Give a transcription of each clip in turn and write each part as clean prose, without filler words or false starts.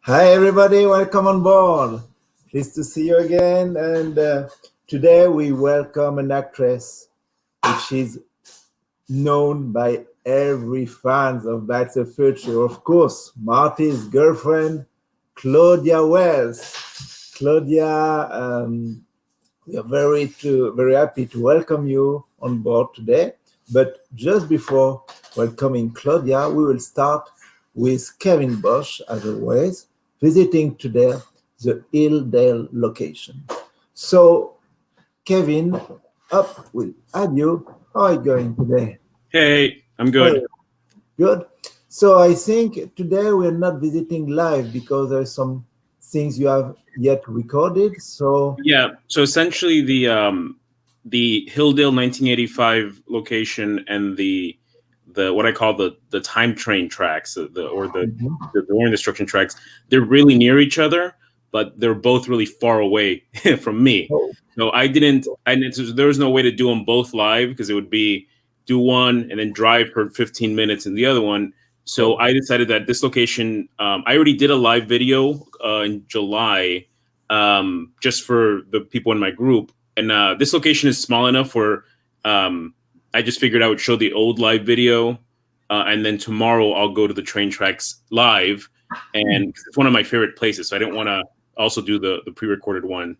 Hi, everybody. Welcome on board. Pleased to see you again. And today we welcome an actress which is known by every fan of Back to the Future. Of course, Marty's girlfriend, Claudia Wells. Claudia, we are very happy to welcome you on board today. But just before welcoming Claudia, we will start with Kevin Bosch, as always, visiting today the Hilldale location. So, Kevin, up with you. How are you going today? Hey, I'm good. Good. So I think today we're not visiting live because there's some things you have yet recorded. So Yeah, so essentially the Hilldale 1985 location and the what I call the time train tracks, the Orient Destruction tracks, they're really near each other, but they're both really far away from me. oh, So so there was no way to do them both live because it would be do one and then drive for 15 minutes in the other one. So oh, I decided that this location, I already did a live video in July, just for the people in my group. And this location is small enough where I just figured I would show the old live video, and then tomorrow I'll go to the train tracks live, and it's one of my favorite places. So I didn't want to also do the pre-recorded one.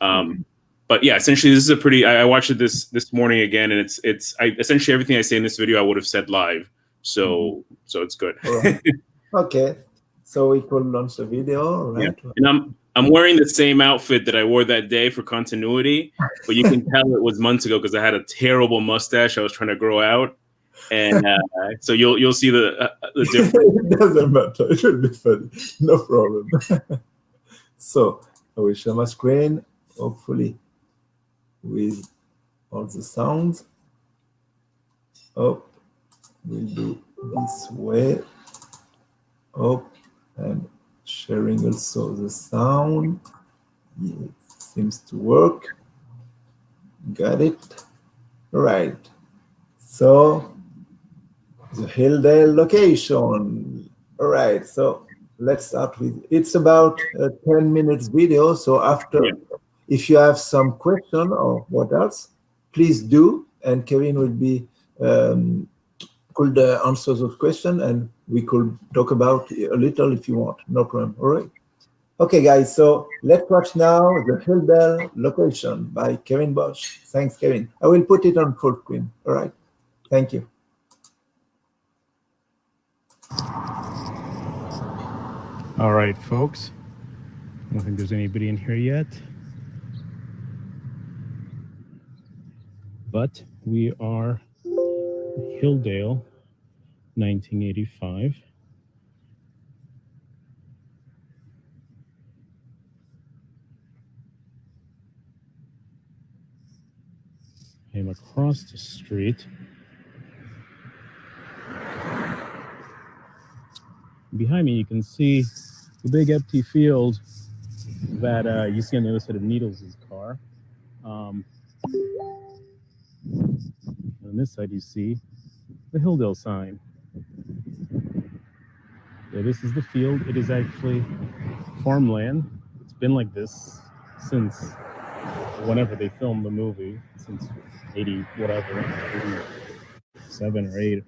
But yeah, essentially this is a pretty. I watched it this morning again, and it's essentially everything I say in this video I would have said live. So it's good. all right. Okay. So we could launch the video, Yeah, right? and I'm wearing the same outfit that I wore that day for continuity, but you can tell it was months ago because I had a terrible mustache I was trying to grow out, and so you'll see the difference. It doesn't matter. It will be funny. No problem. So I will share my screen, hopefully with all the sounds. Oh, we'll do this way. Oh, and sharing also the sound. Yeah, it seems to work. Got it. Right. So the Hilldale location. All right. So let's start with. It's about a 10 minutes video. So after, Yeah. if you have some question or what else, please do, and Kevin will be could answer those questions, and we could talk about a little if you want. No problem. All right. Okay, guys. So let's watch now the Hilldale location by Kevin Bosch. Thanks, Kevin. I will put it on full screen. All right. Thank you. All right, folks. I don't think there's anybody in here yet. But we are Hilldale, 1985. I am across the street. Behind me, you can see the big empty field that you see on the other side of Needles' car. On this side, you see the Hilldale sign. Yeah, this is the field. It is actually farmland. It's been like this since whenever they filmed the movie, since 80 whatever, 87 or 8.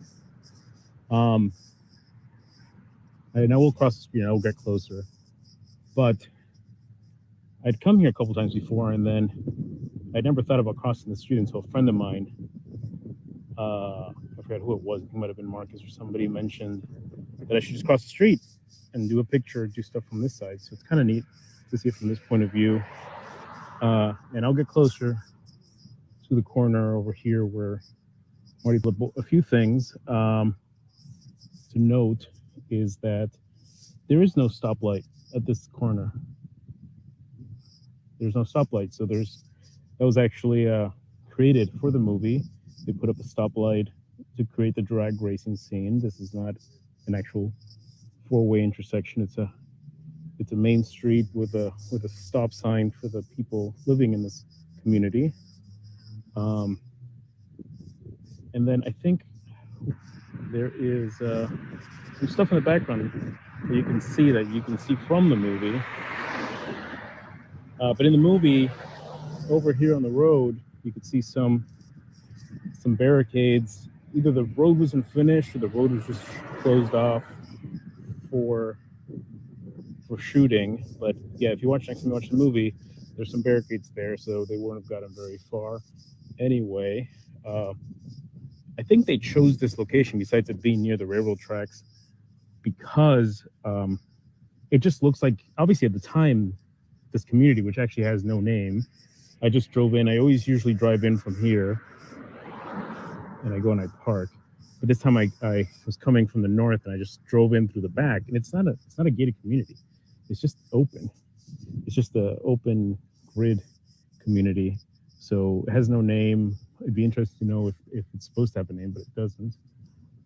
And I will cross the street and I will get closer. But I'd come here a couple times before, and then I'd never thought about crossing the street until a friend of mine, I forget who it was, it might have been Marcus or somebody, mentioned that I should just cross the street and do a picture, do stuff from this side. So it's kind of neat to see it from this point of view. And I'll get closer to the corner over here where Marty put a few things to note is that there is no stoplight at this corner. There's no stoplight, so that was actually created for the movie. They put up a stoplight to create the drag racing scene. This is not an actual four-way intersection. It's a main street with a stop sign for the people living in this community. And then I think there is some stuff in the background. you can see from the movie. But in the movie, over here on the road, you could see some barricades. Either the road wasn't finished or the road was just closed off for shooting. But yeah, if you watch next time you watch the movie, there's some barricades there, so they wouldn't have gotten very far. Anyway, I think they chose this location besides it being near the railroad tracks because it just looks like, obviously at the time, this community, which actually has no name, I just drove in. I always usually drive in from here and I go and I park. But this time I was coming from the north and I just drove in through the back, and it's not a gated community. It's just open. It's just an open grid community. So it has no name. It'd be interesting to know if it's supposed to have a name, but it doesn't.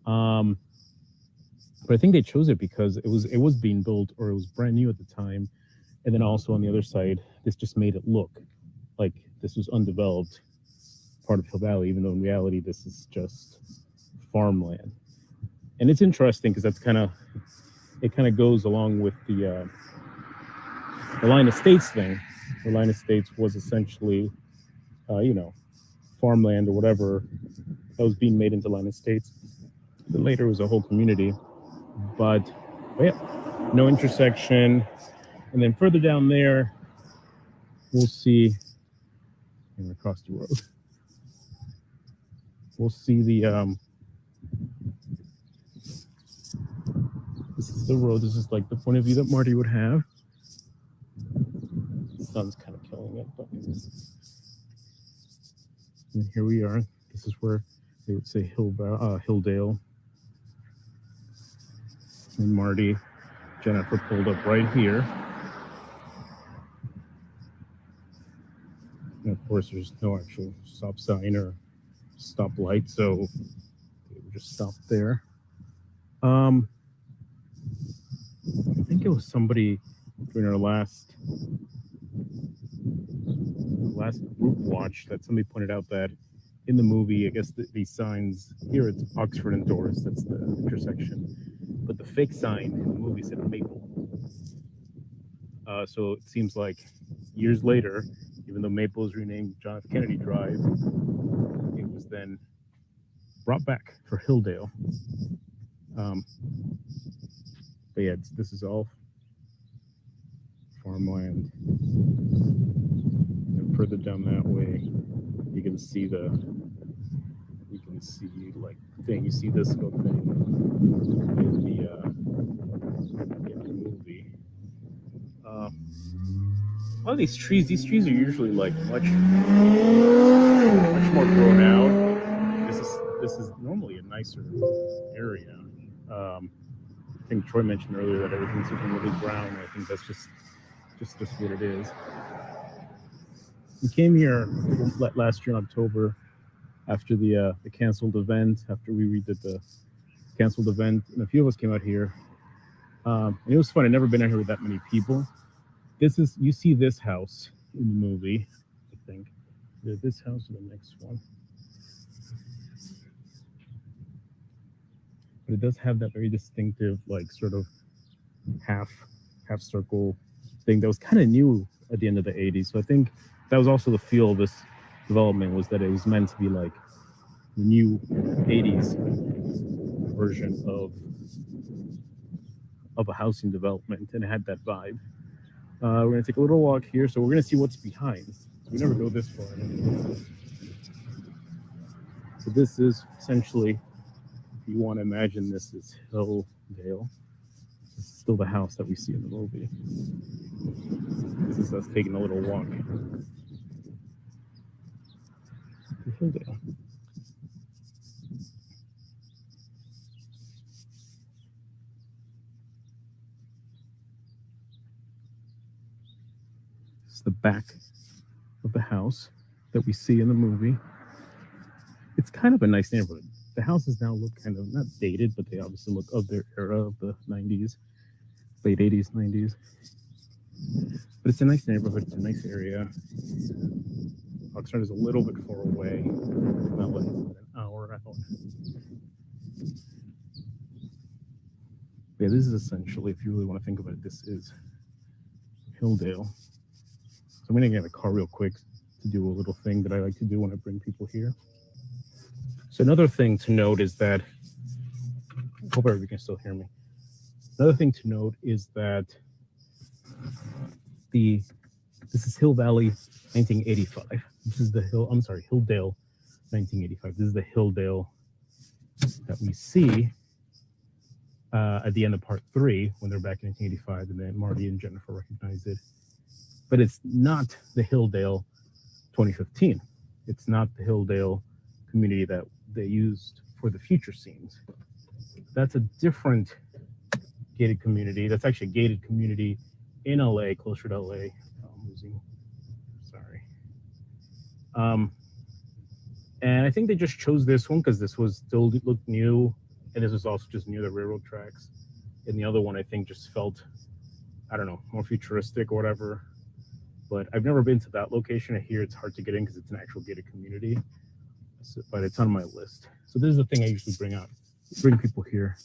But I think they chose it because it was being built, or it was brand new at the time. And then also on the other side, this just made it look like this was undeveloped part of Hill Valley, even though in reality this is just farmland. And it's interesting because it kind of goes along with the line estates thing. The line estates was essentially, farmland or whatever that was being made into line estates. Then later it was a whole community, but yeah, no intersection. And then further down there, we'll see, and across the road, we'll see the, this is the road. This is like the point of view that Marty would have. The sun's kind of killing it, but and here we are. This is where they would say Hilldale. And Marty, Jennifer pulled up right here. And of course, there's no actual stop sign or stop light, so they would just stop there. I think it was somebody during our last group watch that somebody pointed out that in the movie, I guess these signs here, it's Oxford and Doris, that's the intersection, but the fake sign in the movie said Maple. So it seems like years later, even though Maple was renamed John F. Kennedy Drive, it was then brought back for Hilldale. But yeah, this is all farmland. And further down that way, you can see like thing. You see this little thing in the movie. A lot of these trees are usually like much more grown out. This is normally a nicer area. I think Troy mentioned earlier that everything's looking really brown. I think that's just what it is. We came here last year in October after the canceled event, after we redid the canceled event, and a few of us came out here. And it was fun. I'd never been out here with that many people. You see this house in the movie, I think. Either this house or the next one. But it does have that very distinctive, like sort of half circle thing that was kind of new at the end of the 80s. So I think that was also the feel of this development, was that it was meant to be like the new 80s version of a housing development, and it had that vibe. We're gonna take a little walk here, so we're gonna see what's behind. So we never go this far. So this is essentially, if you want to imagine this is Hilldale. This is still the house that we see in the movie. This is us taking a little walk to Hilldale. This is the back of the house that we see in the movie. It's kind of a nice neighborhood. The houses now look kind of not dated, but they obviously look of their era of the 90s, late 80s, 90s. But it's a nice neighborhood. It's a nice area. Oxnard is a little bit far away, not like an hour out. Yeah, this is essentially, if you really want to think about it, this is Hilldale. So I'm going to get a car real quick to do a little thing that I like to do when I bring people here. So another thing to note is that, I hope everybody can still hear me. Another thing to note is that this is Hill Valley 1985. This is the Hilldale 1985. This is the Hilldale that we see at the end of part 3 when they're back in 1985, and then Marty and Jennifer recognize it. But it's not the Hilldale 2015. It's not the Hilldale community that they used for the future scenes. That's a different gated community. That's actually a gated community in LA, closer to LA. I'm losing. Sorry. And I think they just chose this one because this was still looked new, and this was also just near the railroad tracks. And the other one I think just felt, I don't know, more futuristic or whatever. But I've never been to that location. I hear it's hard to get in because it's an actual gated community, but it's on my list. So this is the thing I usually bring people here.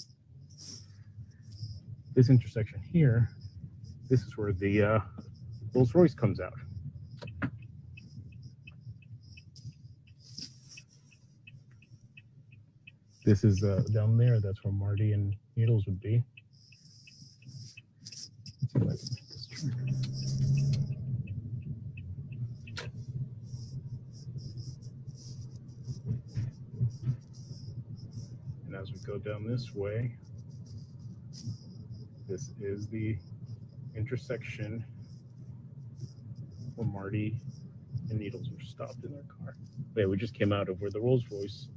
This intersection here, this is where the Rolls Royce comes out. This is down there. That's where Marty and Needles would be. Let's see if I can make this turn. And as we go down this way, this is the intersection where Marty and Needles were stopped in their car. But yeah, we just came out of where the Rolls Royce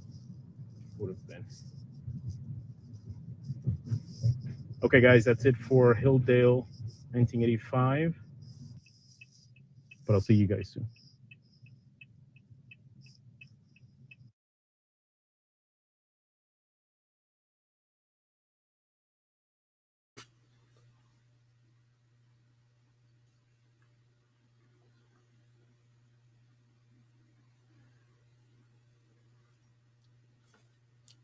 would have been. Okay, guys, that's it for Hilldale 1985. But I'll see you guys soon.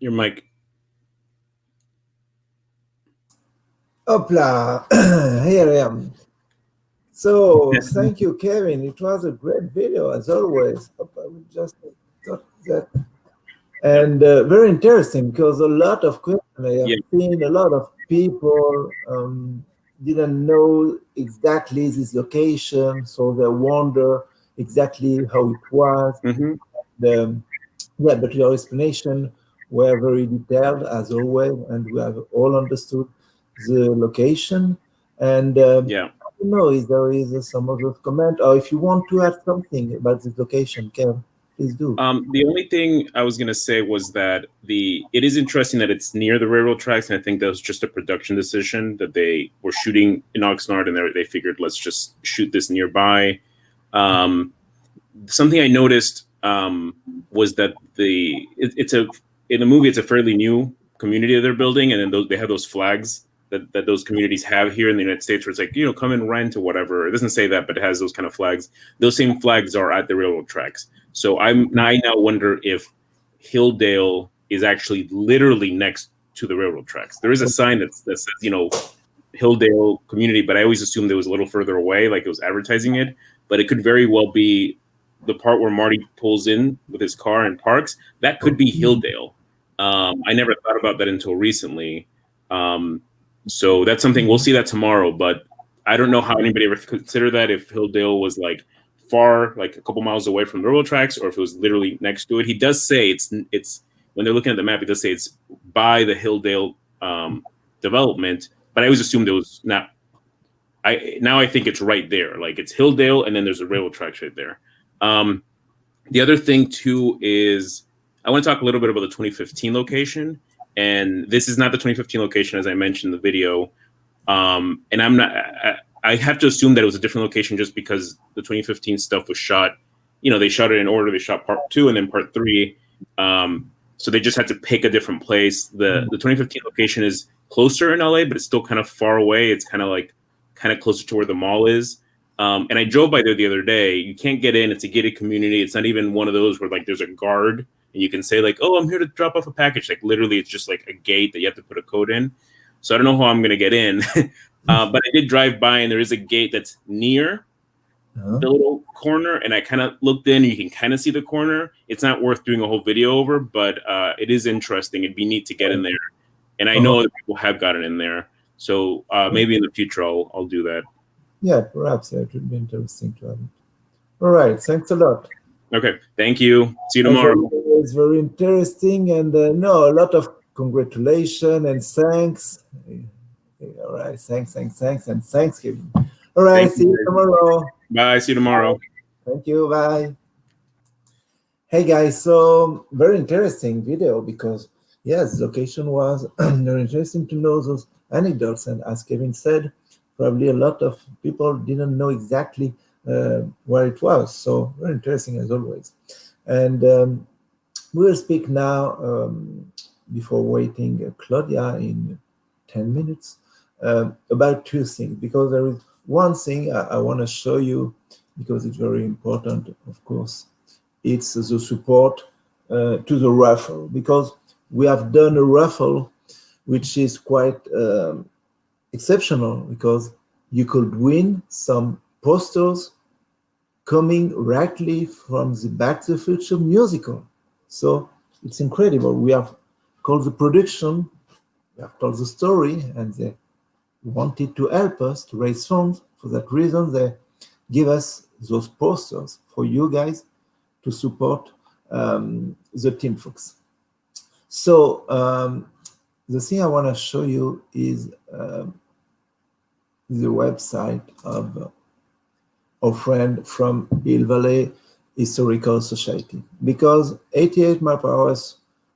Your mic. Hopla, here I am. So thank you, Kevin. It was a great video as always. I would just thought that, and very interesting because a lot of questions I have seen, a lot of people didn't know exactly this location, so they wonder exactly how it was. Yeah, but your explanation were very detailed as always, and we have all understood the location. And I don't know if there is some other comment, or if you want to add something about this location, Kev, please do. The only thing I was going to say was that it is interesting that it's near the railroad tracks, and I think that was just a production decision that they were shooting in Oxnard, and they figured let's just shoot this nearby. Something I noticed was that in the movie it's a fairly new community that they're building, and then they have those flags that those communities have here in the United States, where it's like, come and rent or whatever. It doesn't say that, but it has those kind of flags. Those same flags are at the railroad tracks. So I now wonder if Hilldale is actually literally next to the railroad tracks. There is a sign that says, Hilldale community, but I always assumed it was a little further away, like it was advertising it. But it could very well be the part where Marty pulls in with his car and parks. That could be Hilldale. I never thought about that until recently. So that's something, we'll see that tomorrow, but I don't know how anybody ever considered that, if Hilldale was like far, like a couple miles away from the railroad tracks, or if it was literally next to it. He does say it's when they're looking at the map, he does say it's by the Hilldale development, but I always assumed it was not. Now I think it's right there. Like it's Hilldale, and then there's a railroad tracks right there. The other thing too is I want to talk a little bit about the 2015 location. And this is not the 2015 location, as I mentioned in the video. And I have to assume that it was a different location just because the 2015 stuff was shot, they shot it in order. They shot part 2 and then part 3. So they just had to pick a different place. The 2015 location is closer in LA, but it's still kind of far away. It's kind of closer to where the mall is. And I drove by there the other day. You can't get in. It's a gated community. It's not even one of those where like there's a guard and you can say like, oh, I'm here to drop off a package. Like literally, it's just like a gate that you have to put a code in. So I don't know how I'm going to get in. But I did drive by, and there is a gate that's near the little corner, and I kind of looked in. You can kind of see the corner. It's not worth doing a whole video over, but it is interesting. It'd be neat to get in there, and I know that people have gotten in there. So maybe in the future I'll do that. Yeah, perhaps it would be interesting to have it. All right, thanks a lot. Okay, thank you. See you tomorrow. It's very interesting, and no, a lot of congratulations and thanks. All right, thanks, and thanks, Kevin. All right, Thank see you. you tomorrow. Bye. See you tomorrow. Thank you. Bye. Hey guys, so very interesting video because yes, location was very interesting to know those anecdotes, and as Kevin said, probably a lot of people didn't know exactly where it was. So very interesting as always. And we will speak now before waiting Claudia in 10 minutes about two things, because there is one thing I want to show you because it's very important, of course. It's the support to the raffle, because we have done a raffle which is quite exceptional, because you could win some posters coming directly from the Back to the Future musical. So it's incredible. We have called the production, we have told the story, and they wanted to help us to raise funds. For that reason, they give us those posters for you guys to support the Team Fox. So the thing I want to show you is the website of our friend from Hill Valley Historical Society, because 88 Mile Per Hour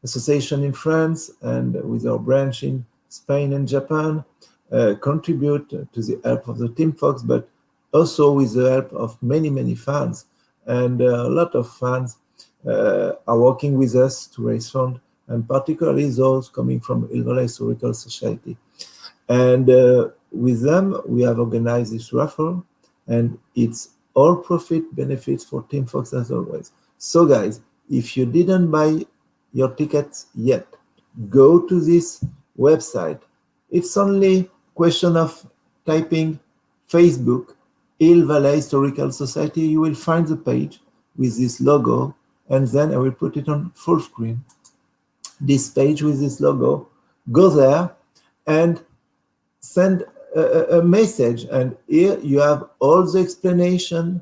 Association in France and with our branch in Spain and Japan contribute to the help of the Team Fox, but also with the help of many fans. And a lot of fans are working with us to raise funds, and particularly those coming from Hill Valley Historical Society. And with them, we have organized this raffle, and it's all profit benefits for Team Fox as always. So guys, if you didn't buy your tickets yet, go to this website. It's only question of typing Facebook Hill Valley Historical Society. You will find the page with this logo, and then I will put it on full screen. This page with this logo, go there and send a message, and here you have all the explanation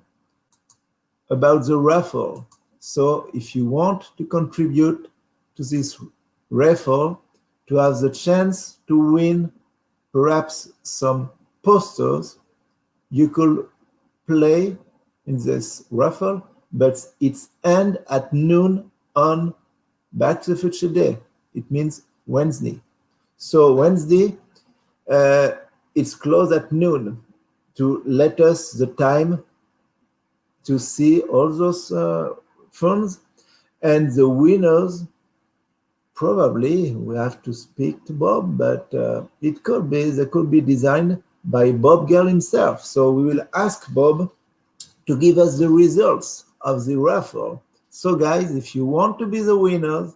about the raffle. So if you want to contribute to this raffle, to have the chance to win perhaps some posters, you could play in this raffle, but it's end at noon on Back to the Future Day. It means Wednesday. So Wednesday, it's closed at noon to let us the time to see all those funds, and the winners, probably we have to speak to Bob, but they could be designed by Bob Gale himself. So we will ask Bob to give us the results of the raffle. So guys, if you want to be the winners,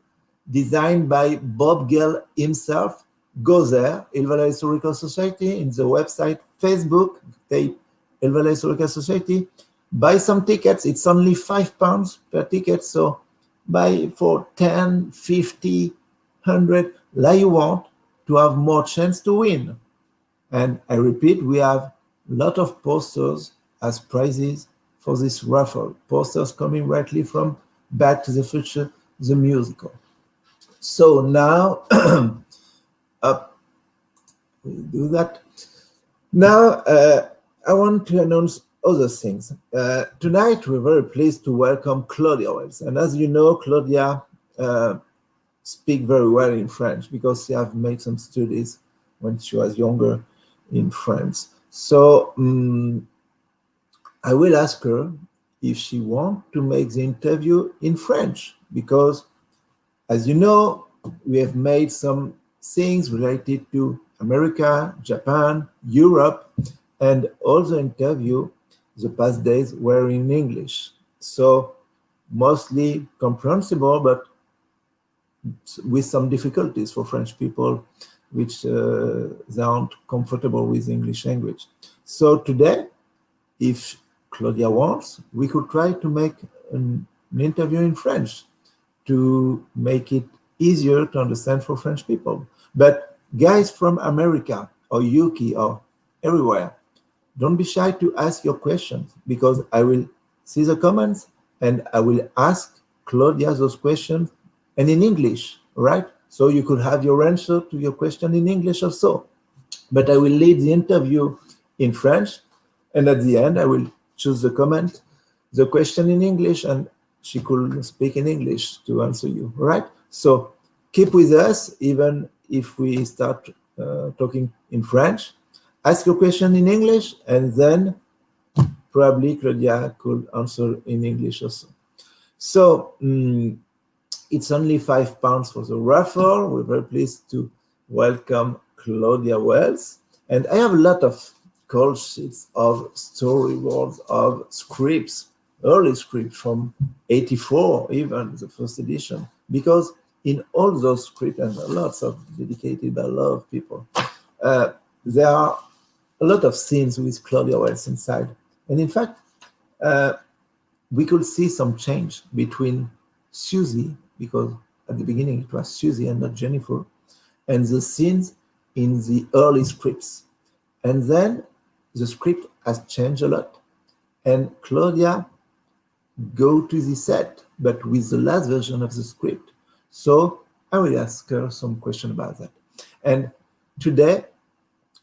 designed by Bob Gale himself, go there, Hill Valley Historical Society, in the website, Facebook, type Hill Valley Historical Society, buy some tickets. It's only £5 per ticket, so buy for 10, 50, 100, like you want, to have more chance to win. And I repeat, we have a lot of posters as prizes for this raffle, posters coming directly from Back to the Future, the musical. So now, we do that. Now, I want to announce other things. Tonight, we're very pleased to welcome Claudia Wells. And as you know, Claudia speaks very well in French because she has made some studies when she was younger in France. So I will ask her if she wants to make the interview in French, because as you know, we have made some things related to America, Japan, Europe, and all the interview the past days were in English. So mostly comprehensible, but with some difficulties for French people which they aren't comfortable with English language. So today, if Claudia wants, we could try to make an interview in French to make it easier to understand for French people. But guys from America or UK or everywhere, don't be shy to ask your questions, because I will see the comments and I will ask Claudia those questions, and in English, right? So you could have your answer to your question in English also. But I will lead the interview in French, and at the end I will choose the question in English, and she could speak in English to answer you, right? So keep with us, even if we start talking in French. Ask your question in English, and then probably Claudia could answer in English also. So it's only £5 for the raffle. We're very pleased to welcome Claudia Wells. And I have a lot of call sheets of storyboards, of scripts, early scripts from 84, even the first edition, because in all those scripts, and lots of dedicated by a lot of people, there are a lot of scenes with Claudia Wells inside. And in fact, we could see some change between Susie, because at the beginning it was Susie and not Jennifer, and the scenes in the early scripts. And then the script has changed a lot. And Claudia go to the set, but with the last version of the script. So I will ask her some question about that. And today,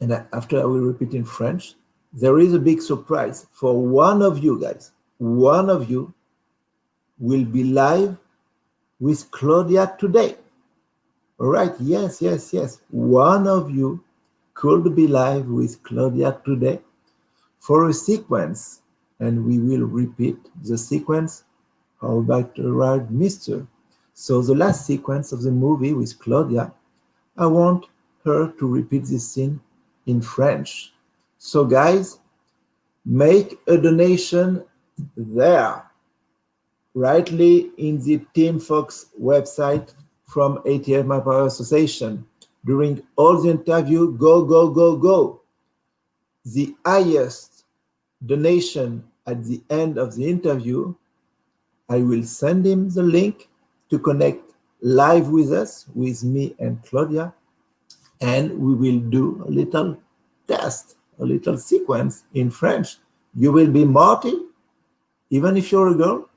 and after I will repeat in French, there is a big surprise for one of you guys. One of you will be live with Claudia today. All right, yes. One of you could be live with Claudia today for a sequence, and we will repeat the sequence. How about the right, Mr.? So the last sequence of the movie with Claudia, I want her to repeat this scene in French. So guys, make a donation there, rightly in the Team Fox website from ATF My Power Association. During all the interview, go. The highest donation at the end of the interview, I will send him the link to connect live with us, with me and Claudia, and we will do a little test, a little sequence in French. You will be Marty, even if you're a girl,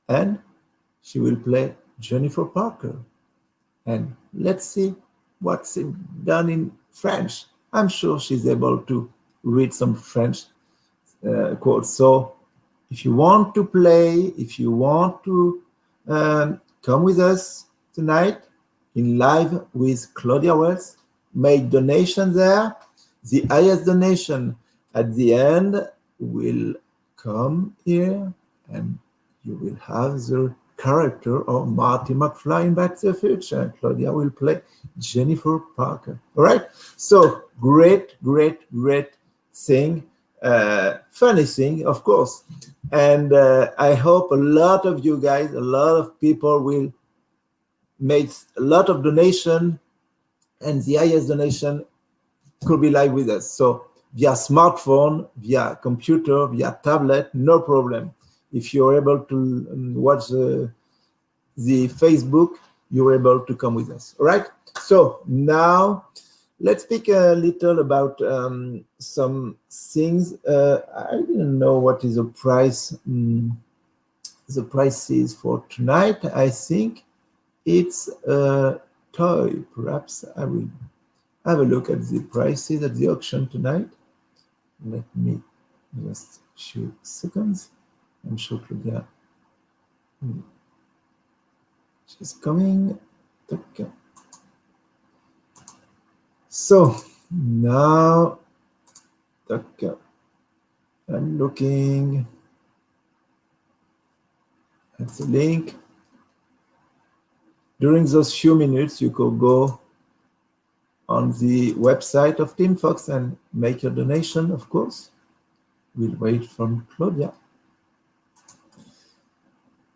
and she will play Jennifer Parker. And let's see what's done in French. I'm sure she's able to read some French quotes. So if you want to play, if you want to come with us tonight in live with Claudia Wells, make donation there. The highest donation at the end will come here, and you will have the character of Marty McFly in Back to the Future, and Claudia will play Jennifer Parker. All right? So great thing, funny thing, of course. And I hope a lot of you guys, a lot of people will make a lot of donation, and the highest donation could be live with us. So via smartphone, via computer, via tablet, no problem. If you're able to watch the Facebook, you're able to come with us. All right. So now let's speak a little about some things. I didn't know what is the price. The prices for tonight. I think it's a toy. Perhaps I will have a look at the prices at the auction tonight. Let me just a few seconds and show Claudia. She's coming. Okay. So now, okay, I'm looking at the link. During those few minutes, you could go on the website of Team Fox and make your donation, of course. We'll wait from Claudia.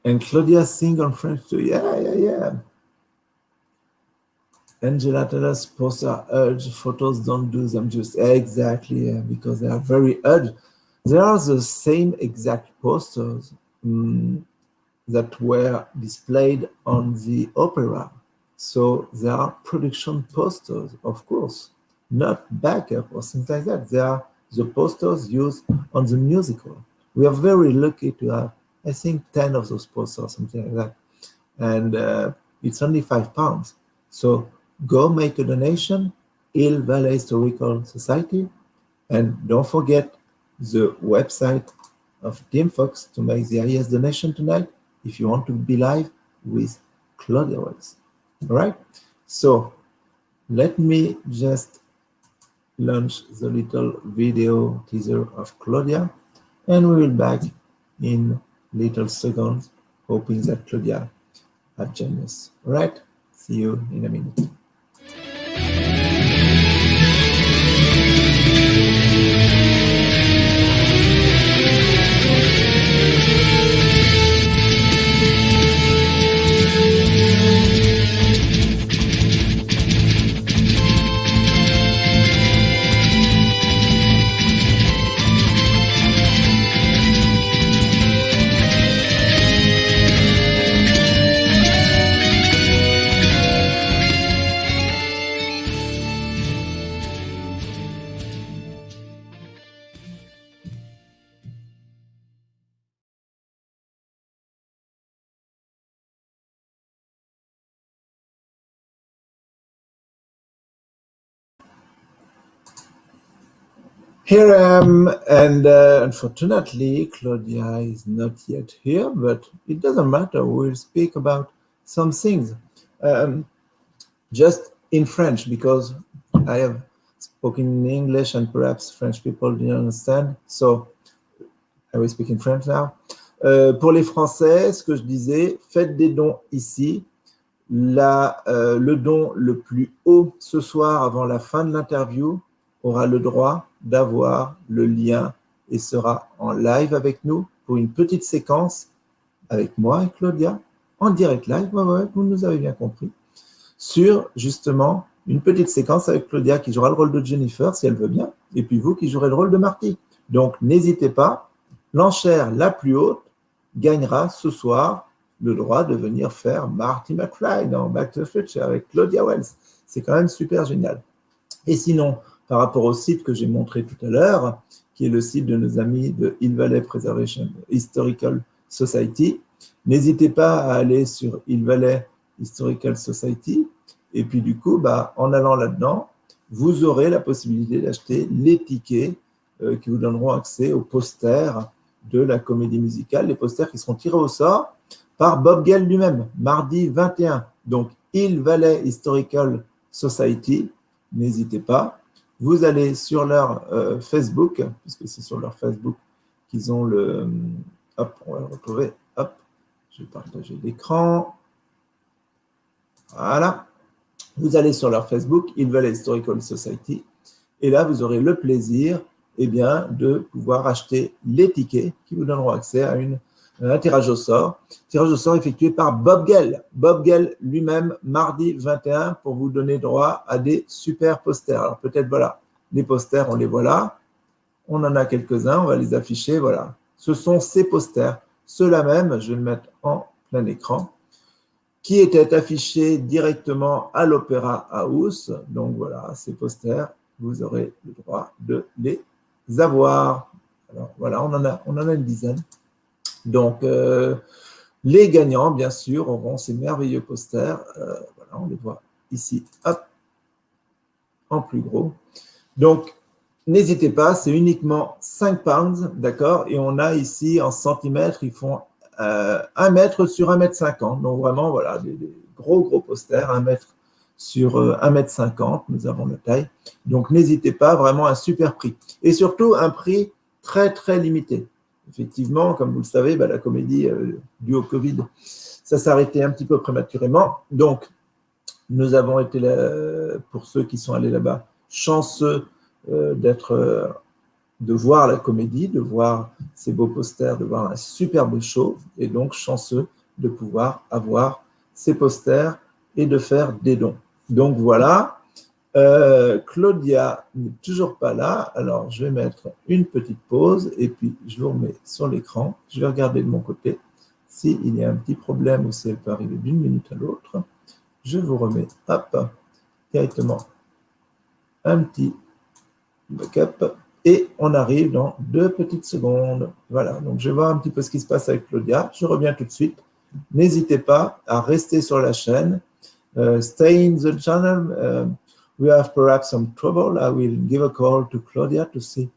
And Claudia sing on French too. Yeah. Angela tells us posts are urged, photos don't do them just. Exactly, yeah, because they are very urged. They are the same exact posters that were displayed on the opera. So they are production posters, of course, not backup or things like that. They are the posters used on the musical. We are very lucky to have, I think, 10 of those posters, something like that. And it's only £5. So go make a donation, Hill Valley Historical Society, and don't forget the website of Team Fox to make the highest donation tonight if you want to be live with Claudia Wells. All right? So let me just launch the little video teaser of Claudia, and we will be back in little seconds, hoping that Claudia had joined us. All right? See you in a minute. Here I am, and unfortunately, Claudia is not yet here, but it doesn't matter. We'll speak about some things just in French, because I have spoken in English and perhaps French people didn't understand. So I will speak in French now. Pour les Français, ce que je disais, faites des dons ici. Le don le plus haut ce soir avant la fin de l'interview aura le droit d'avoir le lien et sera en live avec nous pour une petite séquence avec moi et Claudia en direct live, ouais, vous nous avez bien compris, sur justement une petite séquence avec Claudia qui jouera le rôle de Jennifer si elle veut bien, et puis vous qui jouerez le rôle de Marty. Donc n'hésitez pas, l'enchère la plus haute gagnera ce soir le droit de venir faire Marty McFly dans Back to the Future avec Claudia Wells. C'est quand même super génial. Et sinon, par rapport au site que j'ai montré tout à l'heure, qui est le site de nos amis de Hill Valley Preservation Historical Society, n'hésitez pas à aller sur Hill Valley Historical Society, et puis du coup, en allant là-dedans, vous aurez la possibilité d'acheter les tickets qui vous donneront accès aux posters de la comédie musicale, les posters qui seront tirés au sort par Bob Gale lui-même, mardi 21. Donc, Hill Valley Historical Society, n'hésitez pas. Vous allez sur leur Facebook, puisque c'est sur leur Facebook qu'ils ont le... Hop, on va le retrouver. Hop, je vais partager l'écran. Voilà. Vous allez sur leur Facebook, Hill Valley Historical Society, et là, vous aurez le plaisir de pouvoir acheter les tickets qui vous donneront accès à un tirage au sort. Tirage au sort effectué par Bob Gale. Bob Gale lui-même, mardi 21, pour vous donner droit à des super posters. Alors peut-être, voilà, les posters, on les voit là. On en a quelques-uns, on va les afficher, voilà. Ce sont ces posters. Ceux-là même, je vais le mettre en plein écran, qui étaient affichés directement à l'Opéra House. Donc voilà, ces posters, vous aurez le droit de les avoir. Alors voilà, on en a une dizaine. Donc, les gagnants, bien sûr, auront ces merveilleux posters. Voilà, on les voit ici, hop, en plus gros. Donc, n'hésitez pas, c'est uniquement 5 pounds, d'accord? Et on a ici, en centimètres, ils font 1 mètre sur 1,50 m. Donc, vraiment, voilà, des gros posters, 1 mètre sur 1,50 m. Nous avons la taille. Donc, n'hésitez pas, vraiment un super prix. Et surtout, un prix très, très limité. Effectivement, comme vous le savez, la comédie due au Covid, ça s'est arrêté un petit peu prématurément. Donc, nous avons été, pour ceux qui sont allés là-bas, chanceux de voir la comédie, de voir ces beaux posters, de voir un superbe show, et donc chanceux de pouvoir avoir ces posters et de faire des dons. Donc voilà. Claudia n'est toujours pas là. Alors, je vais mettre une petite pause et puis je vous remets sur l'écran. Je vais regarder de mon côté s'il y a un petit problème ou si elle peut arriver d'une minute à l'autre. Je vous remets, hop, directement un petit backup et on arrive dans 2 petites secondes. Voilà, donc je vais voir un petit peu ce qui se passe avec Claudia. Je reviens tout de suite. N'hésitez pas à rester sur la chaîne. Stay in the channel. We have perhaps some trouble. I will give a call to Claudia to see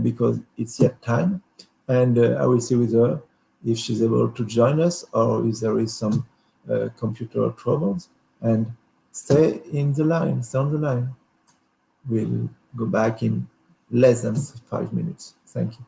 because it's yet time, and I will see with her if she's able to join us or if there is some computer troubles. And stay in the line. Stay on the line. We'll go back in less than 5 minutes. Thank you.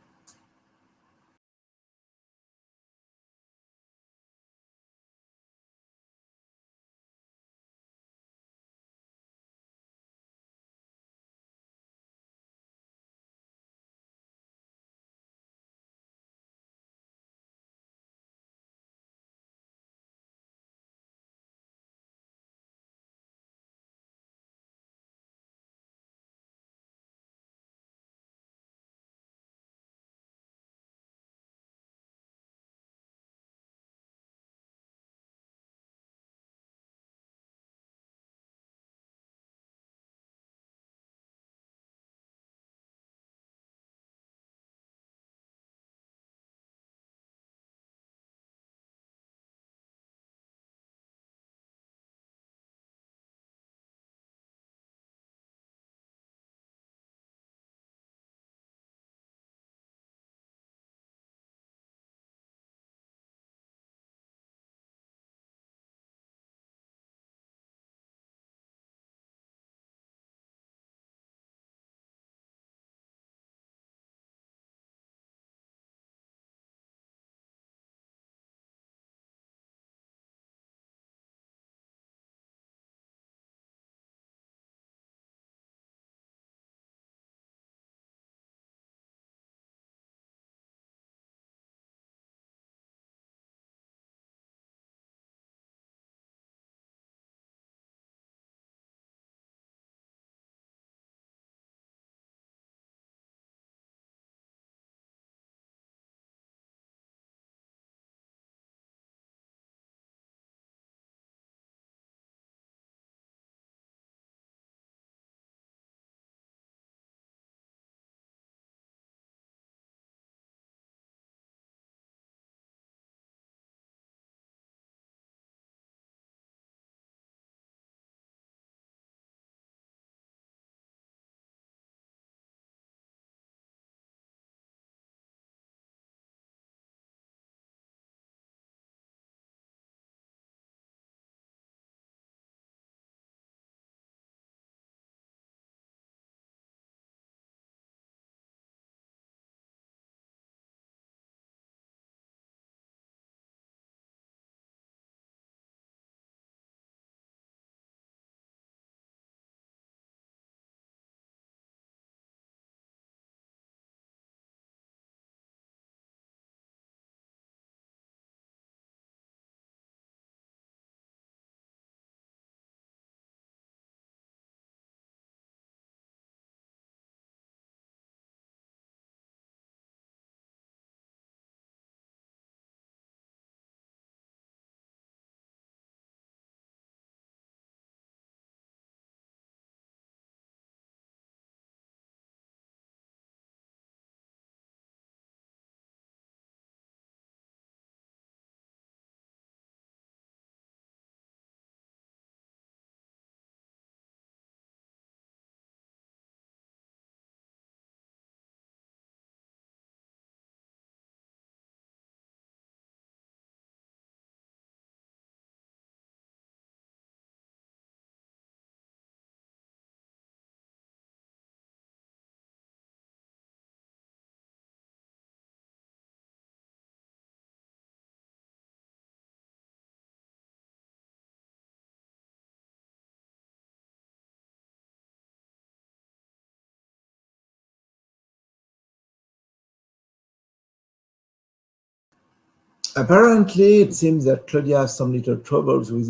Apparently, it seems that Claudia has some little troubles with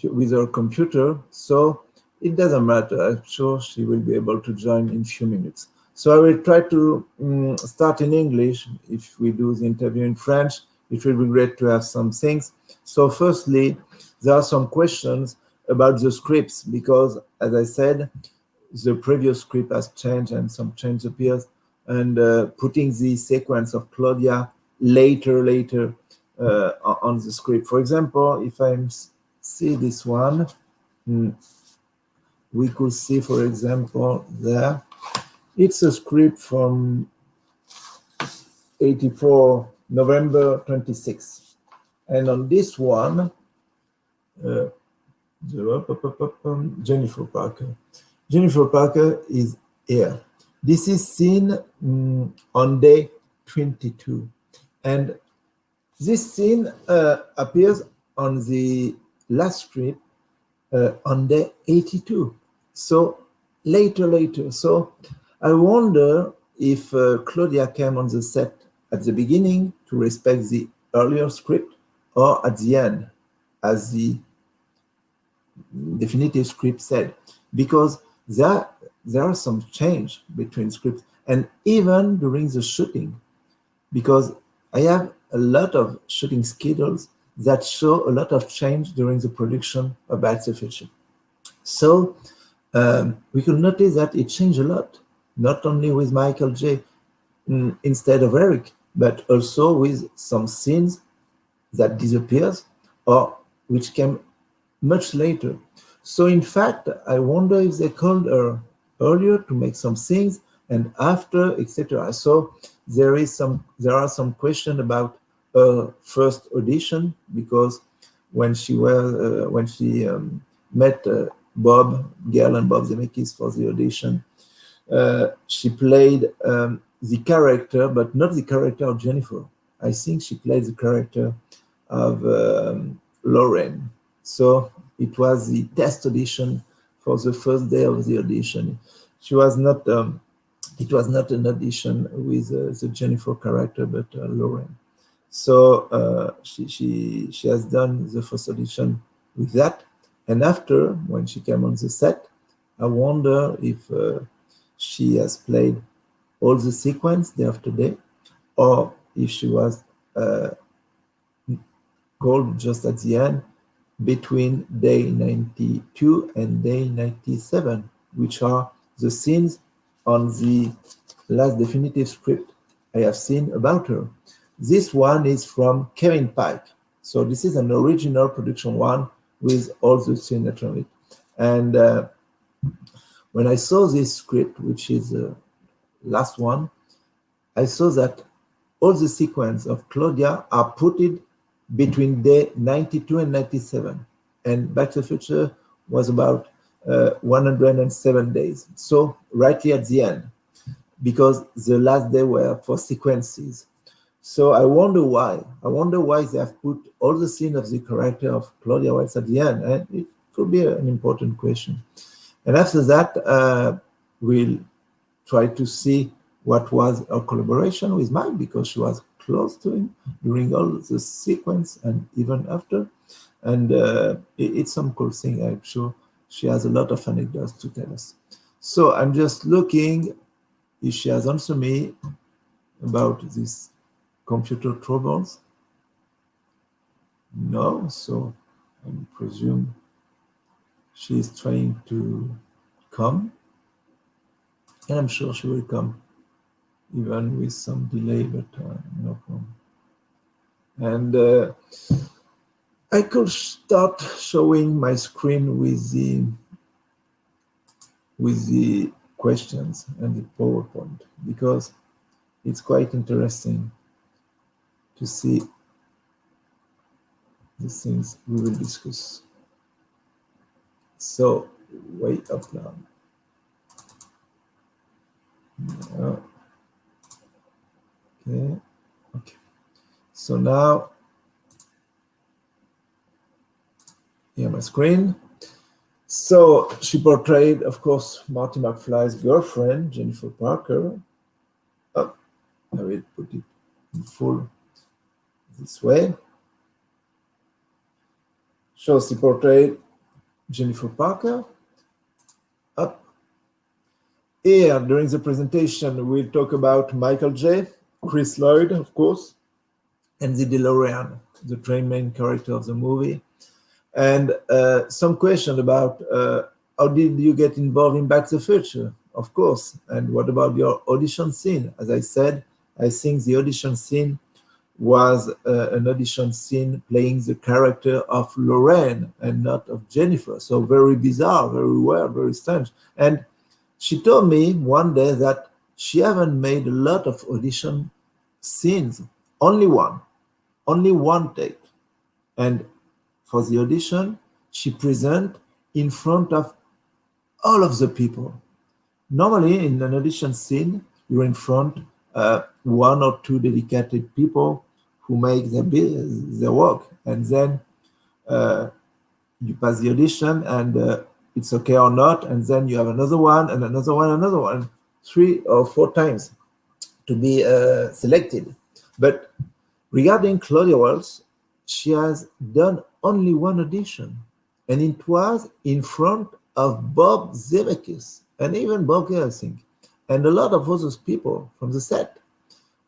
with her computer. So it doesn't matter. I'm sure she will be able to join in a few minutes. So I will try to start in English. If we do the interview in French, it will be great to have some things. So firstly, there are some questions about the scripts because, as I said, the previous script has changed and some change appears, and putting the sequence of Claudia later on the script. For example, if I see this one, we could see, for example, there, it's a script from 84, November 26. And on this one, Jennifer Parker. Jennifer Parker is here. This is seen on day 22. And this scene appears on the last script on day 82. So later. So I wonder if Claudia came on the set at the beginning to respect the earlier script or at the end, as the definitive script said, because there are some change between scripts and even during the shooting, because I have a lot of shooting schedules that show a lot of change during the production of Back to the Future. So we could notice that it changed a lot, not only with Michael J. Instead of Eric, but also with some scenes that disappears or which came much later. So in fact, I wonder if they called her earlier to make some things and after, etc. So there are some questions about her first audition, because when she met Bob Gale and Bob Zemeckis for the audition, she played the character, but not the character of Jennifer. I think she played the character of Lauren. So it was the test audition for the first day of the audition. She was not. It was not an audition with the Jennifer character, but Lauren. So she has done the first audition with that, and after, when she came on the set, I wonder if she has played all the sequence day after day, or if she was called just at the end between day 92 and day 97, which are the scenes on the last definitive script I have seen about her. This one is from Kevin Pike. So this is an original production one with all the scenes on it. And when I saw this script, which is the last one, I saw that all the sequence of Claudia are put it between day 92 and 97. And Back to the Future was about 107 days. So rightly at the end, because the last day were for sequences. So I wonder why. I wonder why they have put all the scene of the character of Claudia Wells at the end. And it could be an important question. And after that, we'll try to see what was her collaboration with Mike, because she was close to him during all the sequence and even after. And it's some cool thing. I'm sure she has a lot of anecdotes to tell us. So I'm just looking if she has answered me about these computer troubles. No, so I presume she's trying to come. And I'm sure she will come, even with some delay, but no problem. And I could start showing my screen with the questions and the PowerPoint, because it's quite interesting to see the things we will discuss. So wait up now. Okay. So now, here my screen. So she portrayed, of course, Marty McFly's girlfriend, Jennifer Parker. Oh, I will put it in full this way. So she portrayed Jennifer Parker, Here, during the presentation, we'll talk about Michael J., Chris Lloyd, of course, and the DeLorean, the train main character of the movie. And some question about how did you get involved in Back to the Future, of course, and what about your audition scene? As I said, I think the audition scene was an audition scene playing the character of Lorraine and not of Jennifer. So very bizarre, very weird, very strange. And she told me one day that she haven't made a lot of audition scenes, only one take. And for the audition, she present in front of all of the people. Normally, in an audition scene, you're in front one or two dedicated people who make their work, and then you pass the audition, and it's okay or not, and then you have another one, and another one, another one, 3 or 4 times to be selected. But regarding Claudia Wells, she has done only one audition, and it was in front of Bob Zemeckis and even Bob Gale, I think, and a lot of other people from the set.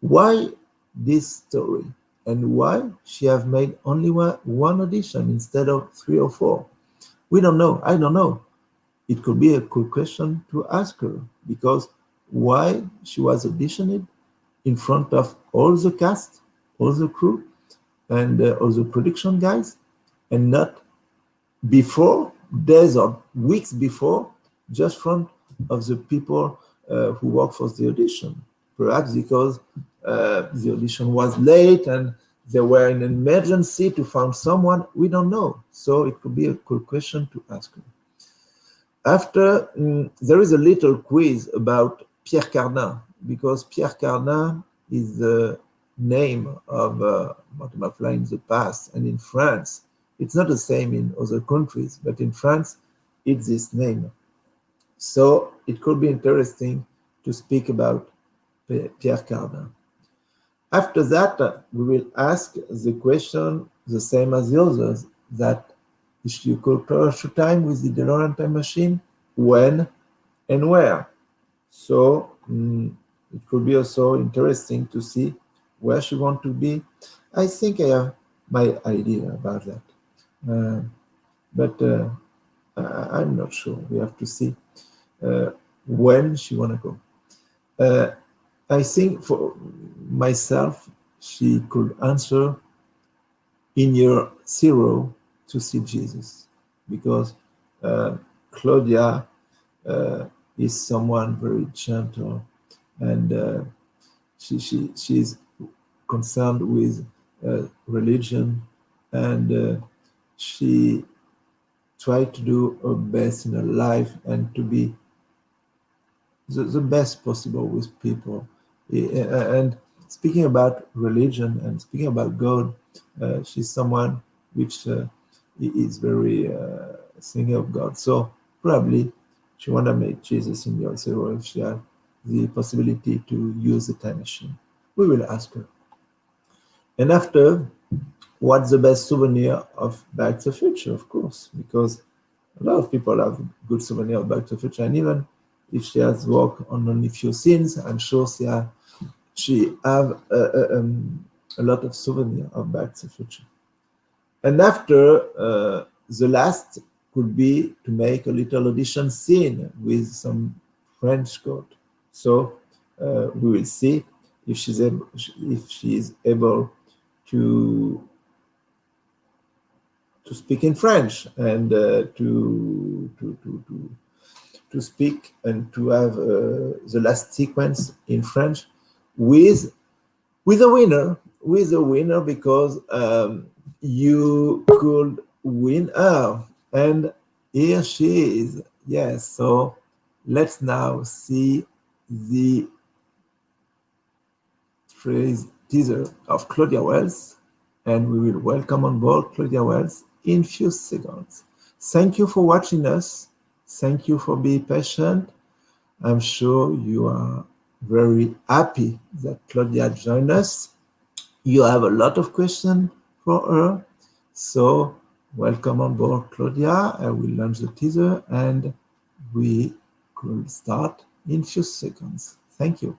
Why this story, and why she have made only one audition instead of 3 or 4? We don't know. I don't know. It could be a cool question to ask her, because why she was auditioned in front of all the cast, all the crew, and all the production guys, and not before, days or weeks before, just front of the people who work for the audition. Perhaps because the audition was late and they were in an emergency to find someone. We don't know. So it could be a cool question to ask her. After, there is a little quiz about Pierre Cardin, because Pierre Cardin is the name of Martin McFly in the past, and in France. It's not the same in other countries, but in France, it's this name. So it could be interesting to speak about Pierre Cardin. After that, we will ask the question the same as the others, that if you could travel time with the DeLorean time machine, when and where? So it could be also interesting to see where she wants to be. I think I have my idea about that. But I'm not sure. We have to see when she want to go. I think for myself, she could answer in year 0 to see Jesus, because Claudia is someone very gentle, and she's concerned with religion, and she tried to do her best in her life and to be the best possible with people. And speaking about religion and speaking about God, she's someone which is very thinking of God. So probably she want to meet Jesus in year 0 if she had the possibility to use the time machine. We will ask her. And after, what's the best souvenir of Back to the Future? Of course, because a lot of people have good souvenir of Back to the Future, and even if she has worked on only few scenes, I'm sure she have a lot of souvenir of Back to the Future. And after, the last could be to make a little audition scene with some French code. So we will see if she is able to speak in French and to speak and to have the last sequence in French with a winner, because you could win her, and here she is. Yes, so let's now see the phrase teaser of Claudia Wells, and we will welcome on board Claudia Wells in few seconds. Thank you for watching us. Thank you for being patient. I'm sure you are very happy that Claudia joined us. You have a lot of questions for her. So welcome on board, Claudia. I will launch the teaser and we could start in few seconds. Thank you.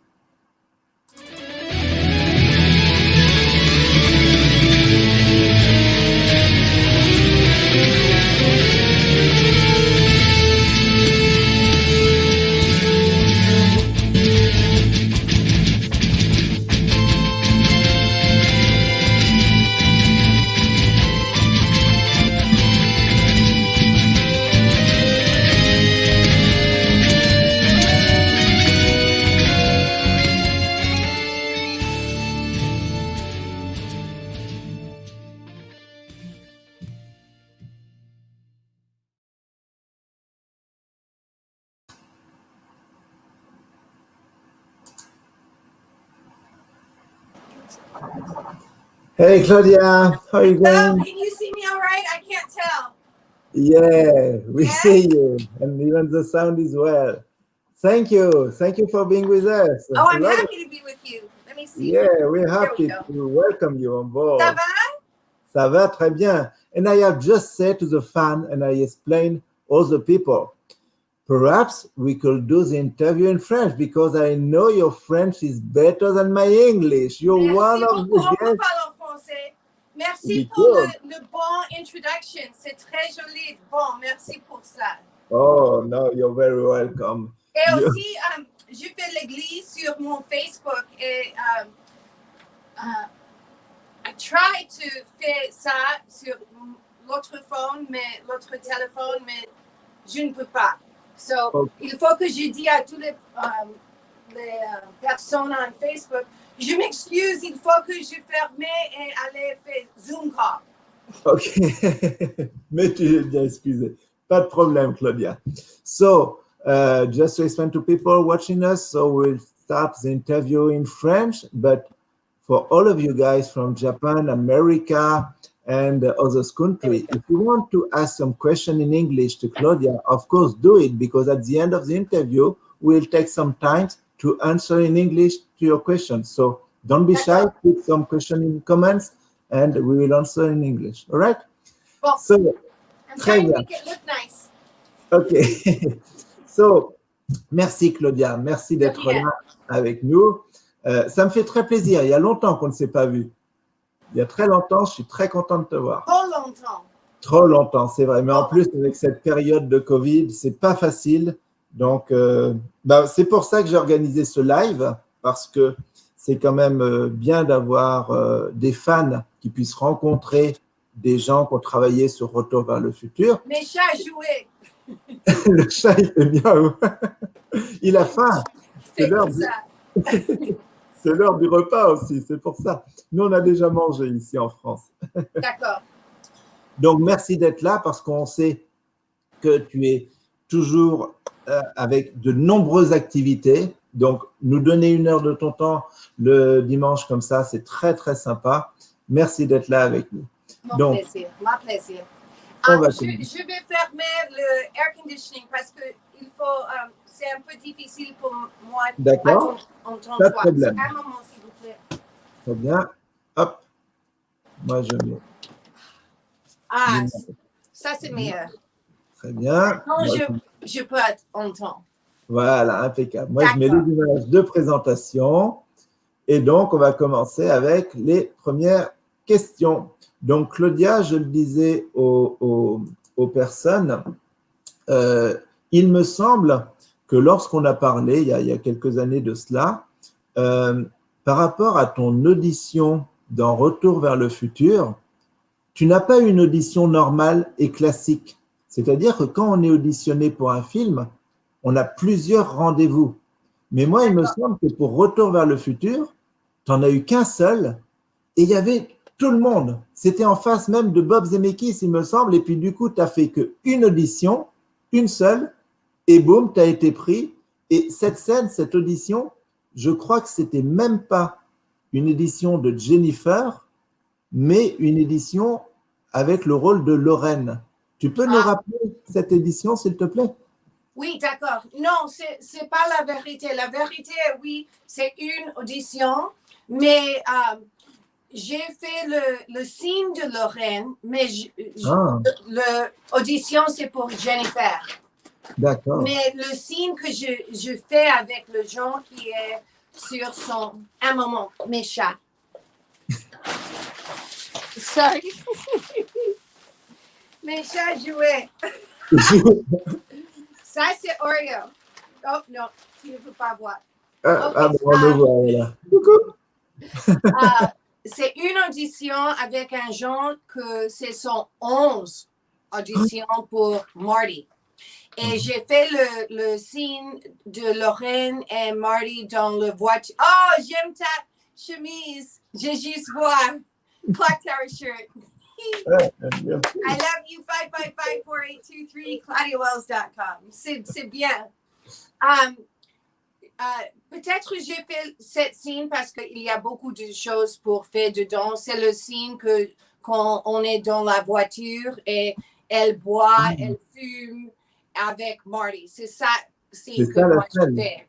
Hey Claudia, how are you Hello, going? can you see me all right? I can't tell. Yeah, we Yes? see you, and even the sound is well. Thank you for being with us. Oh, A I'm lot of- happy to be with you. Let me see. yeah, we're There we happy go. to welcome you on board. Ça va? Ça va très bien. And I have just said to the fan, and I explained all the people, perhaps we could do the interview in French because I know your French is better than my English. You're one Merci of beaucoup. On the peut guests. parler en français. Merci We pour could. le bon introduction. C'est très joli. Bon, merci pour ça. Oh, no, you're very welcome. Et You- aussi, je fais l'église sur mon Facebook et I try to faire ça sur l'autre phone, mais l'autre téléphone, mais je ne peux pas. So, Okay. il faut que je dise à toutes les personnes en Facebook, je m'excuse, il faut que je ferme et aller faire Zoom call. Ok, mais tu es bien excusé. Pas de problème, Claudia. So, just to explain to people watching us, so we'll start the interview in French, but for all of you guys from Japan, America, and other countries, if you want to ask some question in English to Claudia, of course, do it, because at the end of the interview, we'll take some time to answer in English to your questions. So don't be shy, put some question in comments, and we will answer in English. All right? Bon, So, I'm très trying to bien. make it look nice. OK. So, merci Claudia, merci d'être De rien. là avec nous. Ça me fait très plaisir. Il y a longtemps qu'on ne s'est pas vu. Il y a très longtemps, je suis très content de te voir. Trop longtemps. Trop longtemps, c'est vrai. Mais en plus, avec cette période de Covid, c'est pas facile. Donc, c'est pour ça que j'ai organisé ce live, parce que c'est quand même bien d'avoir des fans qui puissent rencontrer des gens qui ont travaillé sur Retour vers le futur. Mes chats jouaient. Le chat, il fait miaou. Il a faim. C'est C'est l'heure comme du... ça. c'est l'heure du repas aussi, c'est pour ça. Nous, on a déjà mangé ici en France. D'accord. Donc, merci d'être là parce qu'on sait que tu es toujours avec de nombreuses activités. Donc, nous donner 1 heure de ton temps le dimanche comme ça, c'est très, très sympa. Merci d'être là avec nous. Mon plaisir. Ma plaisir. On va je vais fermer le air conditioning parce que il faut, c'est un peu difficile pour moi. D'accord. Entendre. Pas de problème. Un moment, s'il vous plaît. Très bien. Hop. Moi, je mets. Ah, ça c'est meilleur. Très bien. Non, Moi, je peux entendre. Voilà, impeccable. Moi, je mets D'accord. les images de présentation. Et donc, on va commencer avec les premières questions. Donc, Claudia, je le disais aux personnes, il me semble que lorsqu'on a parlé, il y a quelques années de cela, par rapport à ton audition dans Retour vers le futur, tu n'as pas une audition normale et classique. C'est-à-dire que quand on est auditionné pour un film, on a plusieurs rendez-vous. Mais moi, il me semble que pour Retour vers le futur, tu n'en as eu qu'un seul et il y avait tout le monde. C'était en face même de Bob Zemeckis, il me semble. Et puis du coup, tu n'as fait qu'une audition, une seule, et boum, tu as été pris. Et cette scène, cette audition, je crois que c'était même pas une édition de Jennifer, mais une édition avec le rôle de Lorraine. Tu peux nous rappeler cette édition, s'il te plaît? Oui, d'accord. Non, c'est pas la vérité. La vérité, oui, c'est une audition, mais j'ai fait le signe de Lorraine, mais l'audition, c'est pour Jennifer. D'accord. Mais le signe que je fais avec le gens qui est sur son... Un moment, mes chats. Sorry. Mes chats jouaient. Ça, c'est Oreo. Oh, non, tu ne peux pas voir. Ah, bon, on le voit, voilà. Coucou. C'est une audition avec un genre que ce sont 11 auditions pour Marty. Et j'ai fait le signe de Lorraine et Marty dans le voiture. Oh, j'aime ta chemise. J'ai juste voir. Clock Tower shirt. I love you, 555-4823, ClaudiaWells.com. C'est bien. Peut-être j'ai fait cette signe parce qu'il y a beaucoup de choses pour faire dedans. C'est le signe que quand on est dans la voiture et elle boit, elle fume avec Marty. C'est ça signe que moi je fais.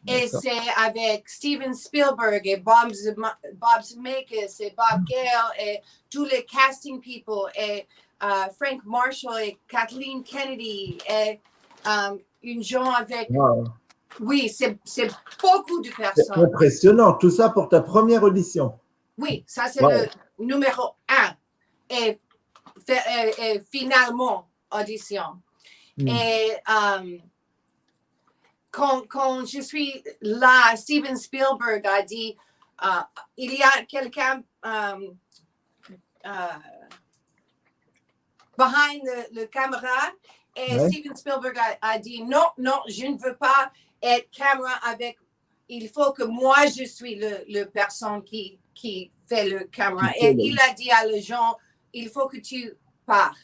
Et c'est avec Steven Spielberg et Bob Zemeckis et Bob Gale et tous les casting people et Frank Marshall et Kathleen Kennedy et une gens avec... Wow. Oui, c'est beaucoup de personnes. C'est impressionnant. Tout ça pour ta première audition. Oui, ça c'est le numéro 1. Et finalement, audition. Et quand je suis là, Steven Spielberg a dit, il y a quelqu'un behind le caméra. Et Steven Spielberg a dit, non, je ne veux pas être caméra avec, il faut que moi, je suis le personne qui fait le caméra. Et il a dit à les gens, il faut que tu pars.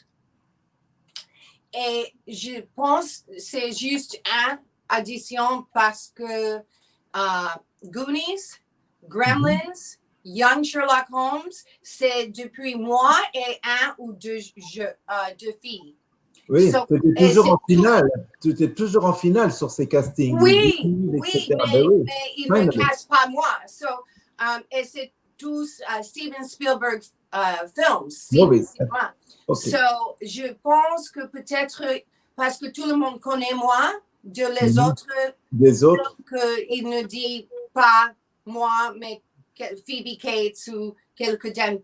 Et je pense que c'est juste une addition parce que Goonies, Gremlins, Young Sherlock Holmes, c'est depuis moi et un ou deux filles. Oui, tu étais toujours en finale. Tu étais toujours en finale sur ces castings. Oui, mais il ne me casse pas moi. So, et c'est tous Steven Spielberg films. Oui. Okay. So, je pense que peut-être parce que tout le monde connaît moi, les autres, qu'il ne dit pas moi, mais Phoebe Cates ou quelqu'un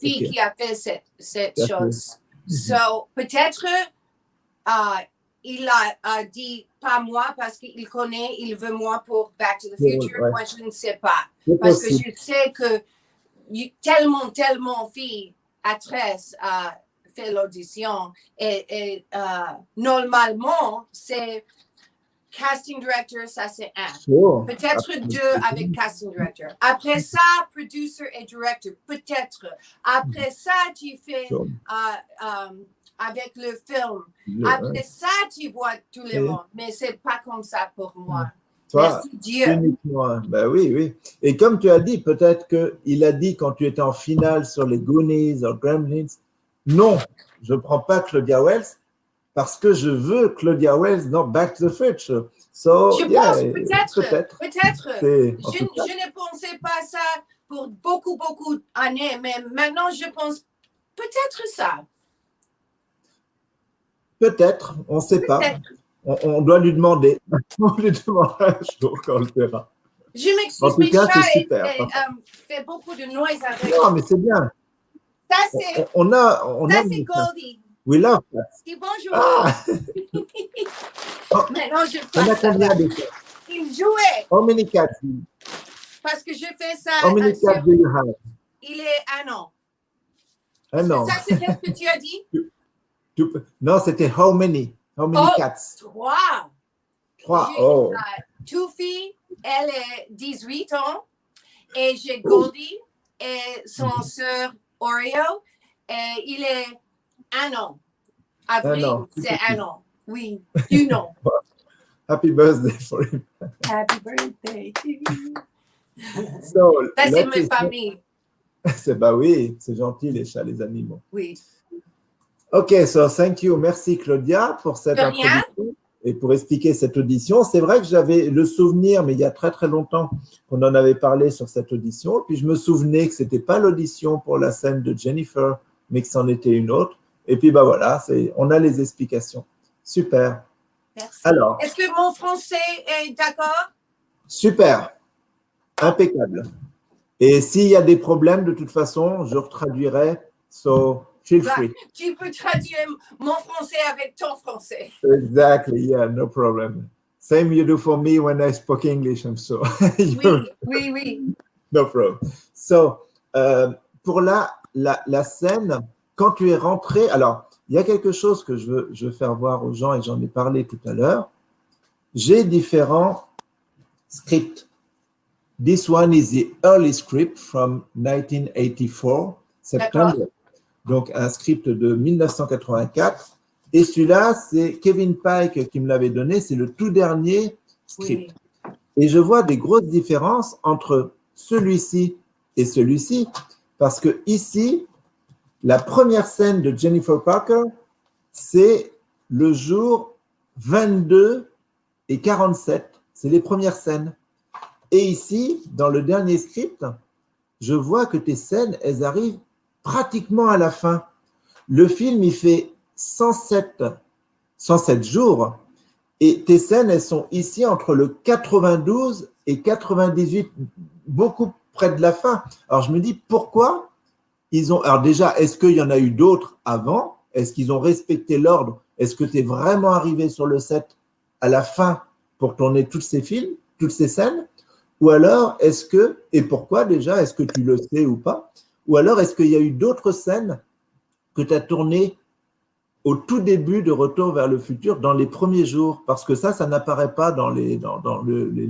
fille qui a fait cette chose. So, peut-être il a dit pas moi parce qu'il connaît, il veut moi pour Back to the Future. Moi, je ne sais pas. Parce que je sais que tellement filles actrices a fait l'audition. Et normalement, c'est casting director, ça c'est un. Peut-être deux avec casting director. Après ça, producer et director, peut-être. Après ça, tu fais avec le film. Après ça, tu vois tout le monde. Mais c'est pas comme ça pour moi. Toi, merci Dieu. Uniquement. Ben oui. Et comme tu as dit, peut-être qu'il a dit quand tu étais en finale sur les Goonies ou Gremlins, non, je ne prends pas Claudia Wells parce que je veux Claudia Wells dans Back to the Future. So, je pense peut-être. Je ne pensais pas ça pour beaucoup d'années, mais maintenant je pense peut-être ça. Peut-être, on ne sait pas. On doit lui demander. On lui demandera un jour quand on le verra. Je m'excuse, mes chats fait beaucoup de noise avec. Non, mais c'est bien. Ça, c'est c'est Goldie. We love that. Dis bonjour. Ah. Maintenant, je On a combien de cats? Il jouait. How many cats? Parce que je fais ça. How many cats do you have? Il est 1 an. 1 an. Ça, c'est ce que tu as dit? Non, c'était how many? How many cats? 3. 3, oh. Tuffy, elle est 18 ans. Et j'ai Goldie et son sœur Oreo. Et il est 1 an. Avril, c'est 1 an. Oui, du nom. Happy birthday for him. Happy birthday to you. So, ça, c'est ma famille. Oui, c'est gentil, les chats, les animaux. Oui. OK, so thank you. Merci, Claudia, pour cette introduction et pour expliquer cette audition. C'est vrai que j'avais le souvenir, mais il y a très longtemps, qu'on en avait parlé sur cette audition. Puis je me souvenais que ce n'était pas l'audition pour la scène de Jennifer, mais que c'en était une autre. Et puis, voilà, on a les explications. Super. Merci. Alors. Est-ce que mon français est d'accord? Super. Impeccable. Et s'il y a des problèmes, de toute façon, je retraduirai. So, feel free. Tu peux traduire mon français avec ton français. Exactly. Yeah, no problem. Same you do for me when I spoke English, I'm so. Oui. No problem. So, pour la scène, quand tu es rentré, alors, il y a quelque chose que je veux faire voir aux gens, et j'en ai parlé tout à l'heure. J'ai différents scripts. This one is the early script from 1984, September. Donc, un script de 1984. Et celui-là, c'est Kevin Pike qui me l'avait donné. C'est le tout dernier script. Oui. Et je vois des grosses différences entre celui-ci et celui-ci. Parce que ici, la première scène de Jennifer Parker, c'est le jour 22 et 47. C'est les premières scènes. Et ici, dans le dernier script, je vois que tes scènes, elles arrivent pratiquement à la fin. Le film, il fait 107 jours. Et tes scènes, elles sont ici entre le 92 et 98, beaucoup près de la fin. Alors, je me dis, pourquoi ils ont… Alors déjà, est-ce qu'il y en a eu d'autres avant? Est-ce qu'ils ont respecté l'ordre? Est-ce que tu es vraiment arrivé sur le set à la fin pour tourner tous ces films, toutes ces scènes? Ou alors, est-ce que, et pourquoi déjà, est-ce que tu le sais ou pas? Ou alors, est-ce qu'il y a eu d'autres scènes que tu as tournées au tout début de Retour vers le futur, dans les premiers jours? Parce que ça n'apparaît pas dans les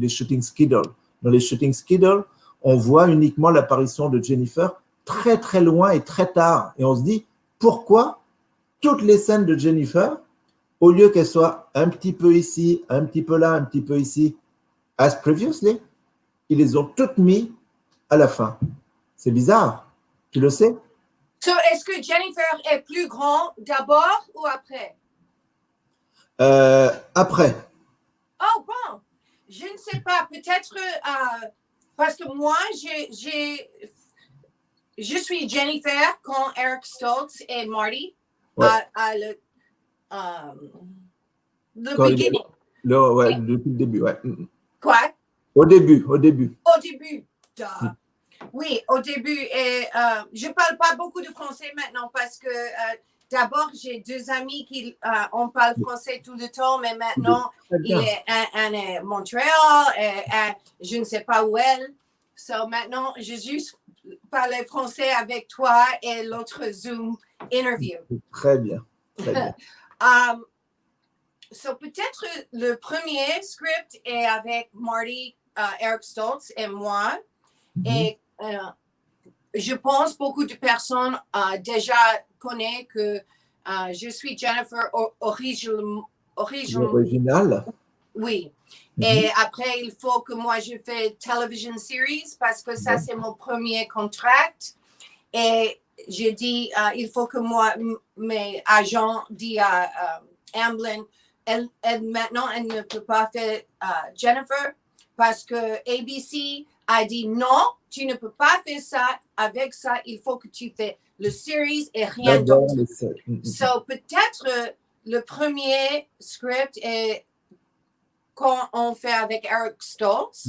shooting schedules. Dans les shooting schedules, on voit uniquement l'apparition de Jennifer très, très loin et très tard. Et on se dit, pourquoi toutes les scènes de Jennifer, au lieu qu'elles soient un petit peu ici, un petit peu là, un petit peu ici, as previously, ils les ont toutes mis à la fin. C'est bizarre. Tu le sais? So, est-ce que Jennifer est plus grand d'abord ou après? Après. Oh bon, je ne sais pas. Peut-être parce que moi, je suis Jennifer quand Eric Stoltz et Marty à le beginning. Ouais, depuis le début, ouais. Quoi? Au début. Au début. Oui, au début. Et je ne parle pas beaucoup de français maintenant parce que d'abord, j'ai deux amis qui on parle français tout le temps, mais maintenant, il est à Montréal et je ne sais pas où elle. So maintenant, je juste parle français avec toi et l'autre Zoom interview. Très bien. Très bien. So peut-être le premier script est avec Marty, Eric Stoltz et moi. Et je pense beaucoup de personnes déjà connaissent que je suis Jennifer original. Oui. Et après, il faut que moi, je fais television series parce que ça, c'est mon premier contrat. Et je dis, il faut que moi, mes agents disent à Amblin, maintenant, elle ne peut pas faire Jennifer parce que ABC a dit non, tu ne peux pas faire ça. Avec ça, il faut que tu fais le series et rien d'autre. So, peut-être le premier script est quand on fait avec Eric Stoltz.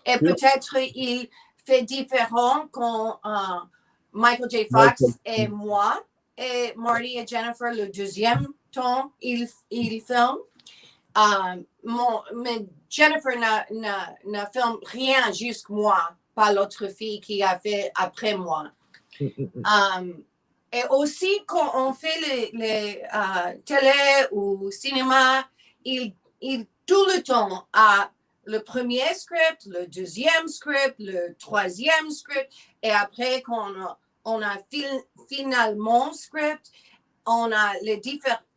Et peut-être il fait différent quand Michael J. Fox et moi et Marty et Jennifer le deuxième temps ils filment. Mais Jennifer n'a filmé rien jusqu'à moi, pas l'autre fille qui a fait après moi. Et aussi, quand on fait les télé ou cinéma, il tout le temps a le premier script, le deuxième script, le troisième script, et après, quand on a finalement script, on a les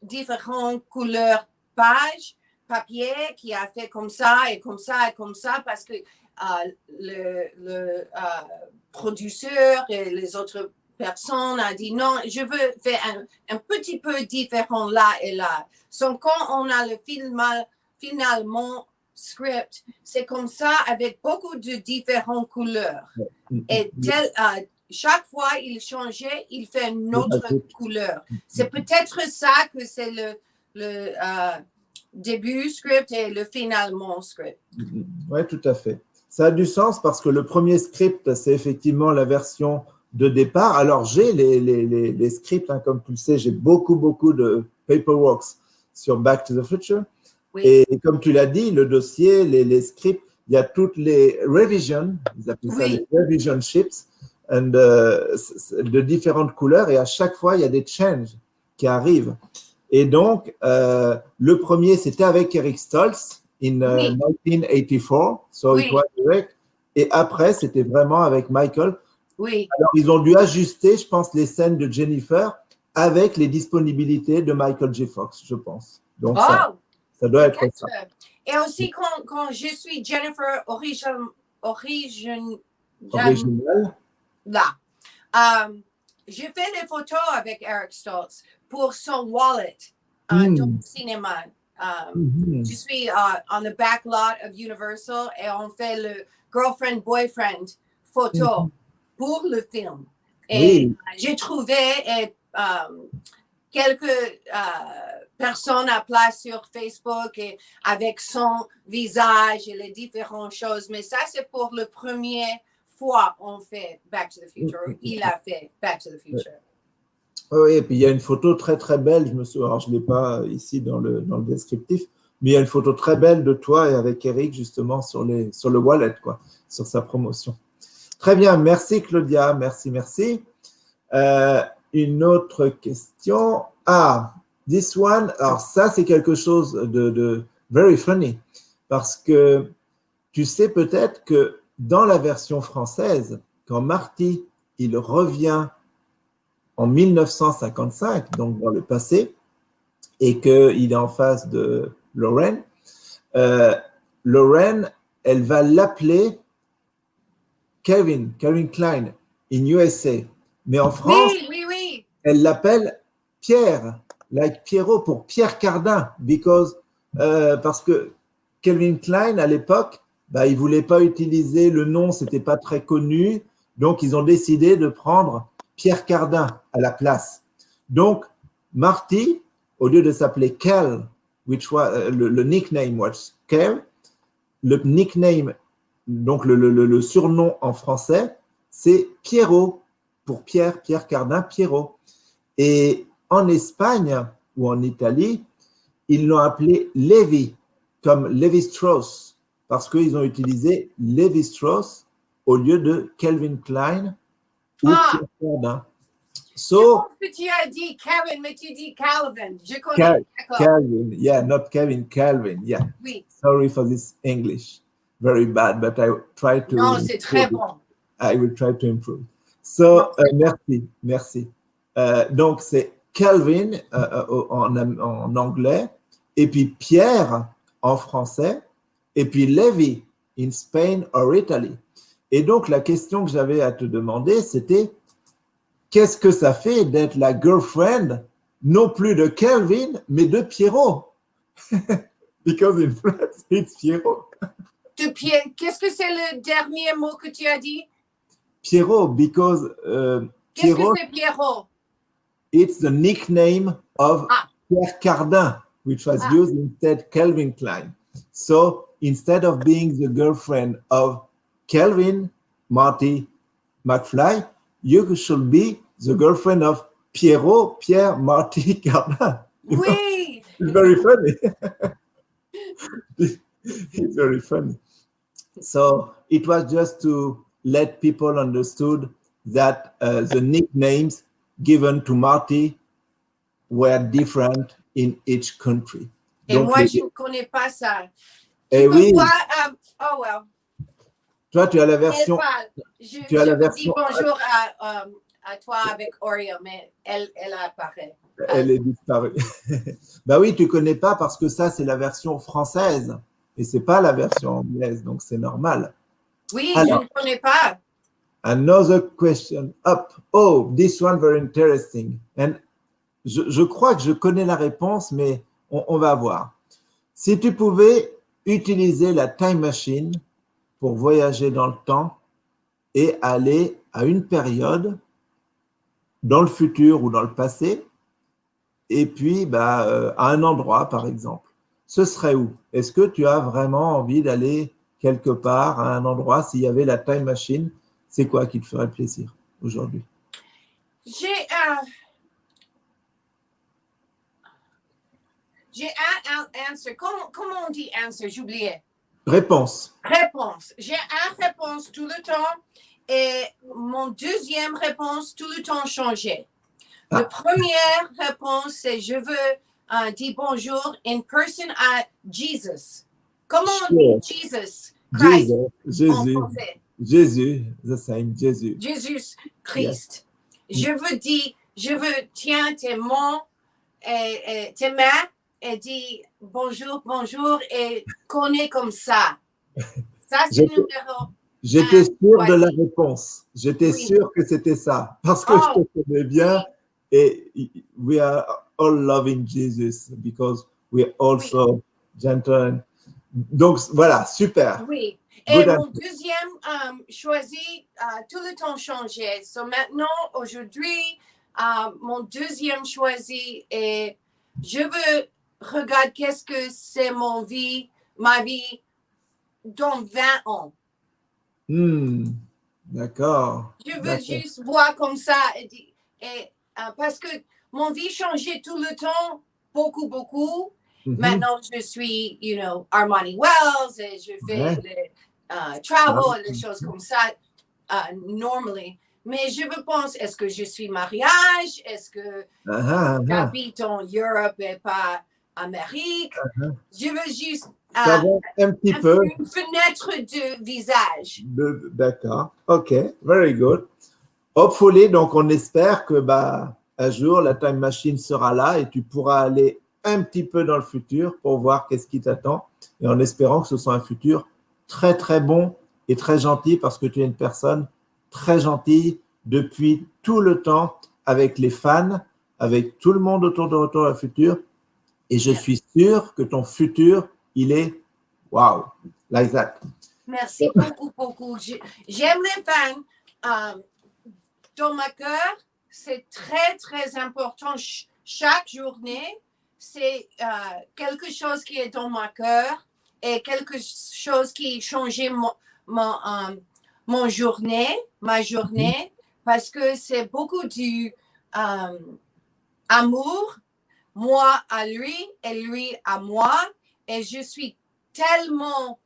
différentes couleurs pages, papier qui a fait comme ça et comme ça et comme ça parce que le producteur et les autres personnes ont dit non, je veux faire un petit peu différent là et là. Donc, quand on a le finalement script, c'est comme ça avec beaucoup de différentes couleurs. Et chaque fois il changeait, il fait une autre couleur. C'est peut-être ça que c'est le début script et le finalement script. Oui, tout à fait. Ça a du sens parce que le premier script, c'est effectivement la version de départ. Alors, j'ai les scripts, hein, comme tu le sais, j'ai beaucoup de paperworks sur Back to the Future. Oui. Et comme tu l'as dit, le dossier, les scripts, il y a toutes les revisions, ils appellent ça les revision ships, de différentes couleurs. Et à chaque fois, il y a des changes qui arrivent. Et donc, le premier, c'était avec Eric Stoltz in 1984, so it was Eric. Et après, c'était vraiment avec Michael. Oui. Alors, ils ont dû ajuster, je pense, les scènes de Jennifer avec les disponibilités de Michael J. Fox, je pense. Donc, ça doit être ça. Et aussi, quand je suis Jennifer original. Là. J'ai fait des photos avec Eric Stoltz pour son wallet dans le cinéma. Je suis on the back lot of Universal et on fait le girlfriend-boyfriend photo pour le film. Et j'ai trouvé quelques personnes à place sur Facebook et avec son visage et les différentes choses. Mais ça, c'est pour le premier fois on fait Back to the Future. Il a fait Back to the Future. Oui, et puis il y a une photo très très belle, alors je ne l'ai pas ici dans le descriptif, mais il y a une photo très belle de toi et avec Eric justement sur le wallet, quoi, sur sa promotion. Très bien, merci Claudia, merci. Une autre question. This one, alors ça c'est quelque chose de very funny, parce que tu sais peut-être que dans la version française, quand Marty, il revient en 1955, donc dans le passé, et qu'il est en face de Lauren, Lauren, elle va l'appeler Kevin Klein, in USA. Mais en France, elle l'appelle Pierre, like Pierrot, pour Pierre Cardin, parce que Kevin Klein, à l'époque, il ne voulait pas utiliser le nom, ce n'était pas très connu, donc ils ont décidé de prendre Pierre Cardin à la place. Donc, Marty, au lieu de s'appeler Kel, which was, le nickname was Kel, le nickname, donc le surnom en français, c'est Pierrot, pour Pierre Cardin, Pierrot. Et en Espagne ou en Italie, ils l'ont appelé Levi, comme Levi-Strauss, parce qu'ils ont utilisé Levi-Strauss au lieu de Calvin Klein ou Pierre Cardin. Je pense que tu as dit Kevin, mais tu dis Calvin. Je connais. Calvin, yeah, not Kevin, Calvin, yeah. Oui. Sorry for this English. Very bad, but I try to. Non, c'est très bon. I will try to improve. So, merci. Donc, c'est Calvin en anglais, et puis Pierre en français, et puis Levi in Spain or Italy. Et donc, la question que j'avais à te demander, c'était qu'est-ce que ça fait d'être la girlfriend, non plus de Calvin, mais de Pierrot? Because in France, it's Pierrot. Qu'est-ce que c'est le dernier mot que tu as dit? Pierrot, because qu'est-ce que c'est Pierrot? It's the nickname of Pierre Cardin, which was used instead Calvin Klein. So instead of being the girlfriend of Calvin Marty McFly, you should be the girlfriend of Pierrot, Pierre Marty Cardin. Oui. It's very funny. It's very funny. So it was just to let people understood that the nicknames given to Marty were different in each country. Et donc, moi, je ne connais pas ça. Et oui. Oh well. Toi, tu as la version. Je dis bonjour à toi avec Oreo, mais elle apparaît. Elle est disparue. Bah oui, tu connais pas parce que ça, c'est la version française et c'est pas la version anglaise, donc c'est normal. Oui, alors, je ne connais pas. Another question up. Oh, this one very interesting. And je crois que je connais la réponse, mais on va voir. Si tu pouvais utiliser la time machine pour voyager dans le temps, et aller à une période dans le futur ou dans le passé, et puis à un endroit, par exemple. Ce serait où? Est-ce que tu as vraiment envie d'aller quelque part, à un endroit, s'il y avait la time machine? C'est quoi qui te ferait plaisir aujourd'hui? J'ai un answer. Comment on dit answer? J'oubliais. Réponse. Réponse. J'ai une réponse tout le temps et mon deuxième réponse tout le temps changeait. La première réponse, c'est je veux dire bonjour in person à Jesus. Comment on dit Jesus? Christ en Jésus. français. Jésus, the same, Jésus. Jésus Christ. Je veux tiens tes mains et tes mains et dire bonjour et connais comme ça. Ça, c'est numéro. J'étais sûr de la voici. réponse. J'étais Oui. sûr que c'était ça. Parce que je te connais bien. Et we are all loving Jesus because we are also gentle. Donc, voilà, super. Oui. Good Et answer. mon deuxième choisi, tout le temps changé. So maintenant, aujourd'hui, mon deuxième choisi est je veux regarder qu'est-ce que c'est ma vie dans 20 ans. D'accord. Je veux juste voir comme ça parce que mon vie changeait tout le temps, beaucoup. Maintenant, je suis, Armani Wells et je fais le travel, les choses comme ça, normally. Mais je me pense, est-ce que je suis mariage? Est-ce que j'habite en Europe et pas Amérique? Je veux juste savoir un petit peu. Une fenêtre de visage. D'accord. OK. Very good. Hopefully, donc on espère que un jour la time machine sera là et tu pourras aller un petit peu dans le futur pour voir qu'est-ce qui t'attend, et en espérant que ce soit un futur très très bon et très gentil, parce que tu es une personne très gentille depuis tout le temps avec les fans, avec tout le monde autour de Retour à le futur, et je suis sûr que ton futur, il est wow, like that. Merci beaucoup. J'aime les fans. Dans ma cœur, c'est très, très important. Chaque journée, c'est quelque chose qui est dans ma cœur et quelque chose qui change ma journée, parce que c'est beaucoup du amour, moi à lui et lui à moi. Et je suis tellement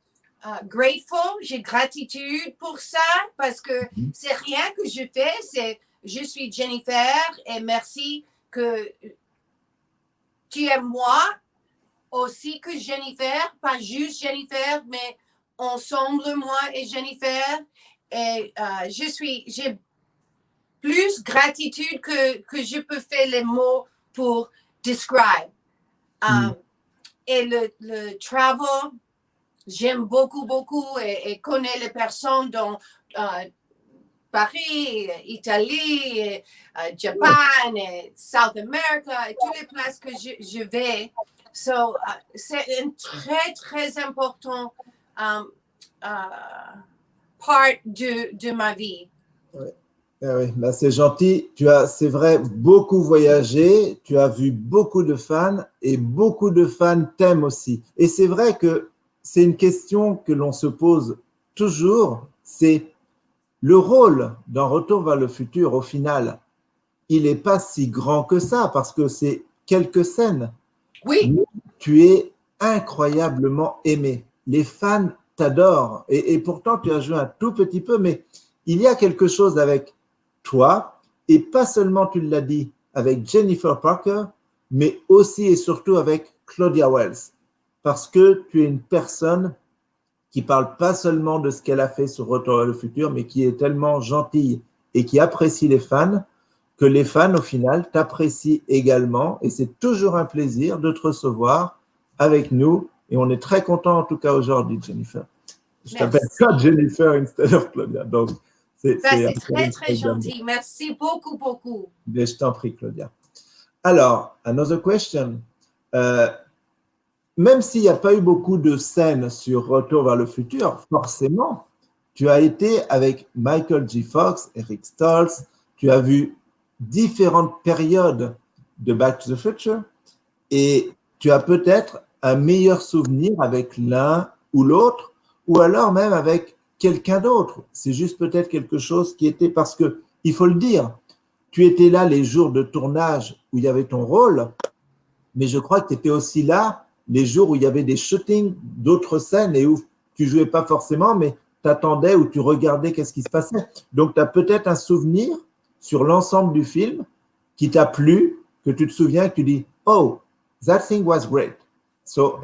grateful, j'ai gratitude pour ça, parce que c'est rien que je fais, je suis Jennifer et merci que tu es moi aussi que Jennifer, pas juste Jennifer, mais ensemble moi et Jennifer. Et j'ai plus gratitude que je peux faire les mots pour describe. Et le travel, j'aime beaucoup et connais les personnes dans Paris, Italie, Japan, et South America, et toutes les places que je vais. So, c'est un très, très important part de ma vie. Oui, c'est gentil. Tu as, c'est vrai, beaucoup voyagé, tu as vu beaucoup de fans et beaucoup de fans t'aiment aussi. Et c'est vrai que c'est une question que l'on se pose toujours, c'est le rôle d'un Retour vers le futur, au final, il n'est pas si grand que ça, parce que c'est quelques scènes. Oui. Mais tu es incroyablement aimé. Les fans t'adorent. Et pourtant, tu as joué un tout petit peu, mais il y a quelque chose avec toi, et pas seulement, tu l'as dit, avec Jennifer Parker, mais aussi et surtout avec Claudia Wells, parce que tu es une personne qui parle pas seulement de ce qu'elle a fait sur Retour vers le futur, mais qui est tellement gentille et qui apprécie les fans, que les fans, au final, t'apprécient également, et c'est toujours un plaisir de te recevoir avec nous, et on est très content en tout cas aujourd'hui, Jennifer. Je t'appelle ça Jennifer instead of Claudia, donc c'est très, très gentil. Merci beaucoup. Bien, je t'en prie, Claudia. Alors, another question. Même s'il n'y a pas eu beaucoup de scènes sur Retour vers le futur, forcément, tu as été avec Michael J. Fox, Eric Stoltz, tu as vu différentes périodes de Back to the Future et tu as peut-être un meilleur souvenir avec l'un ou l'autre ou alors même avec quelqu'un d'autre. C'est juste peut-être quelque chose qui était parce que, il faut le dire, tu étais là les jours de tournage où il y avait ton rôle, mais je crois que tu étais aussi là les jours où il y avait des shootings d'autres scènes et où tu jouais pas forcément, mais tu attendais ou tu regardais qu'est-ce qui se passait. Donc, tu as peut-être un souvenir sur l'ensemble du film qui t'a plu, que tu te souviens, que tu dis « Oh, that thing was great ». So,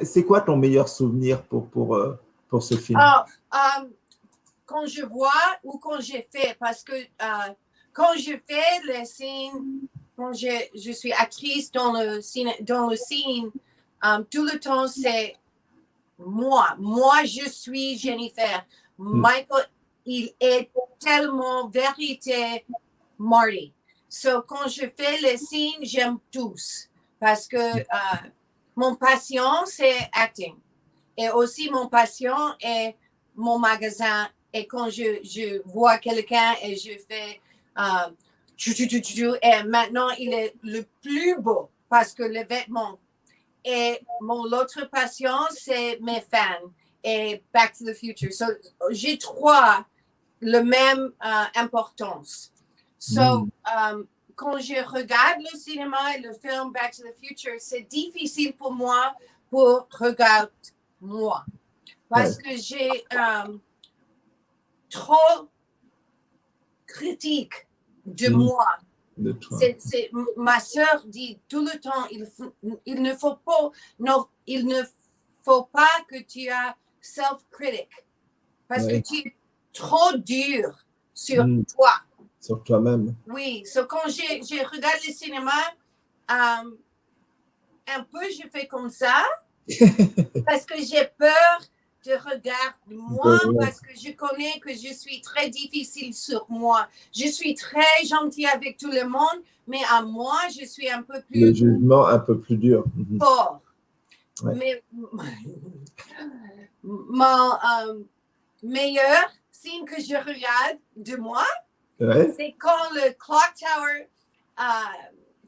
c'est quoi ton meilleur souvenir pour ce film? Quand je vois ou quand j'ai fait, parce que quand je fais les scènes, quand je suis actrice dans le scene, tout le temps c'est moi. Moi, je suis Jennifer. Michael, il est tellement vérité, Marty. So, quand je fais les scènes, j'aime tous parce que mon passion, c'est acting. Et aussi, mon passion est mon magasin. Et quand je vois quelqu'un et je fais et maintenant, il est le plus beau parce que les vêtements. Et mon autre passion, c'est mes fans et Back to the Future. So, j'ai trois la même importance. So, quand je regarde le cinéma et le film Back to the Future, c'est difficile pour moi pour regarder moi. Parce que j'ai trop critique de moi. Ma sœur dit tout le temps, il ne faut pas que tu aies self-critic. Parce que tu es trop dur sur toi. Sur toi-même. Oui, quand j'ai regardé le cinéma, un peu je fais comme ça, parce que j'ai peur de regarder moi, parce que je connais que je suis très difficile sur moi. Je suis très gentille avec tout le monde, mais à moi, je suis un peu plus... Le jugement un peu plus dur. Fort. Mais mon meilleur signe que je regarde de moi, c'est quand le Clock Tower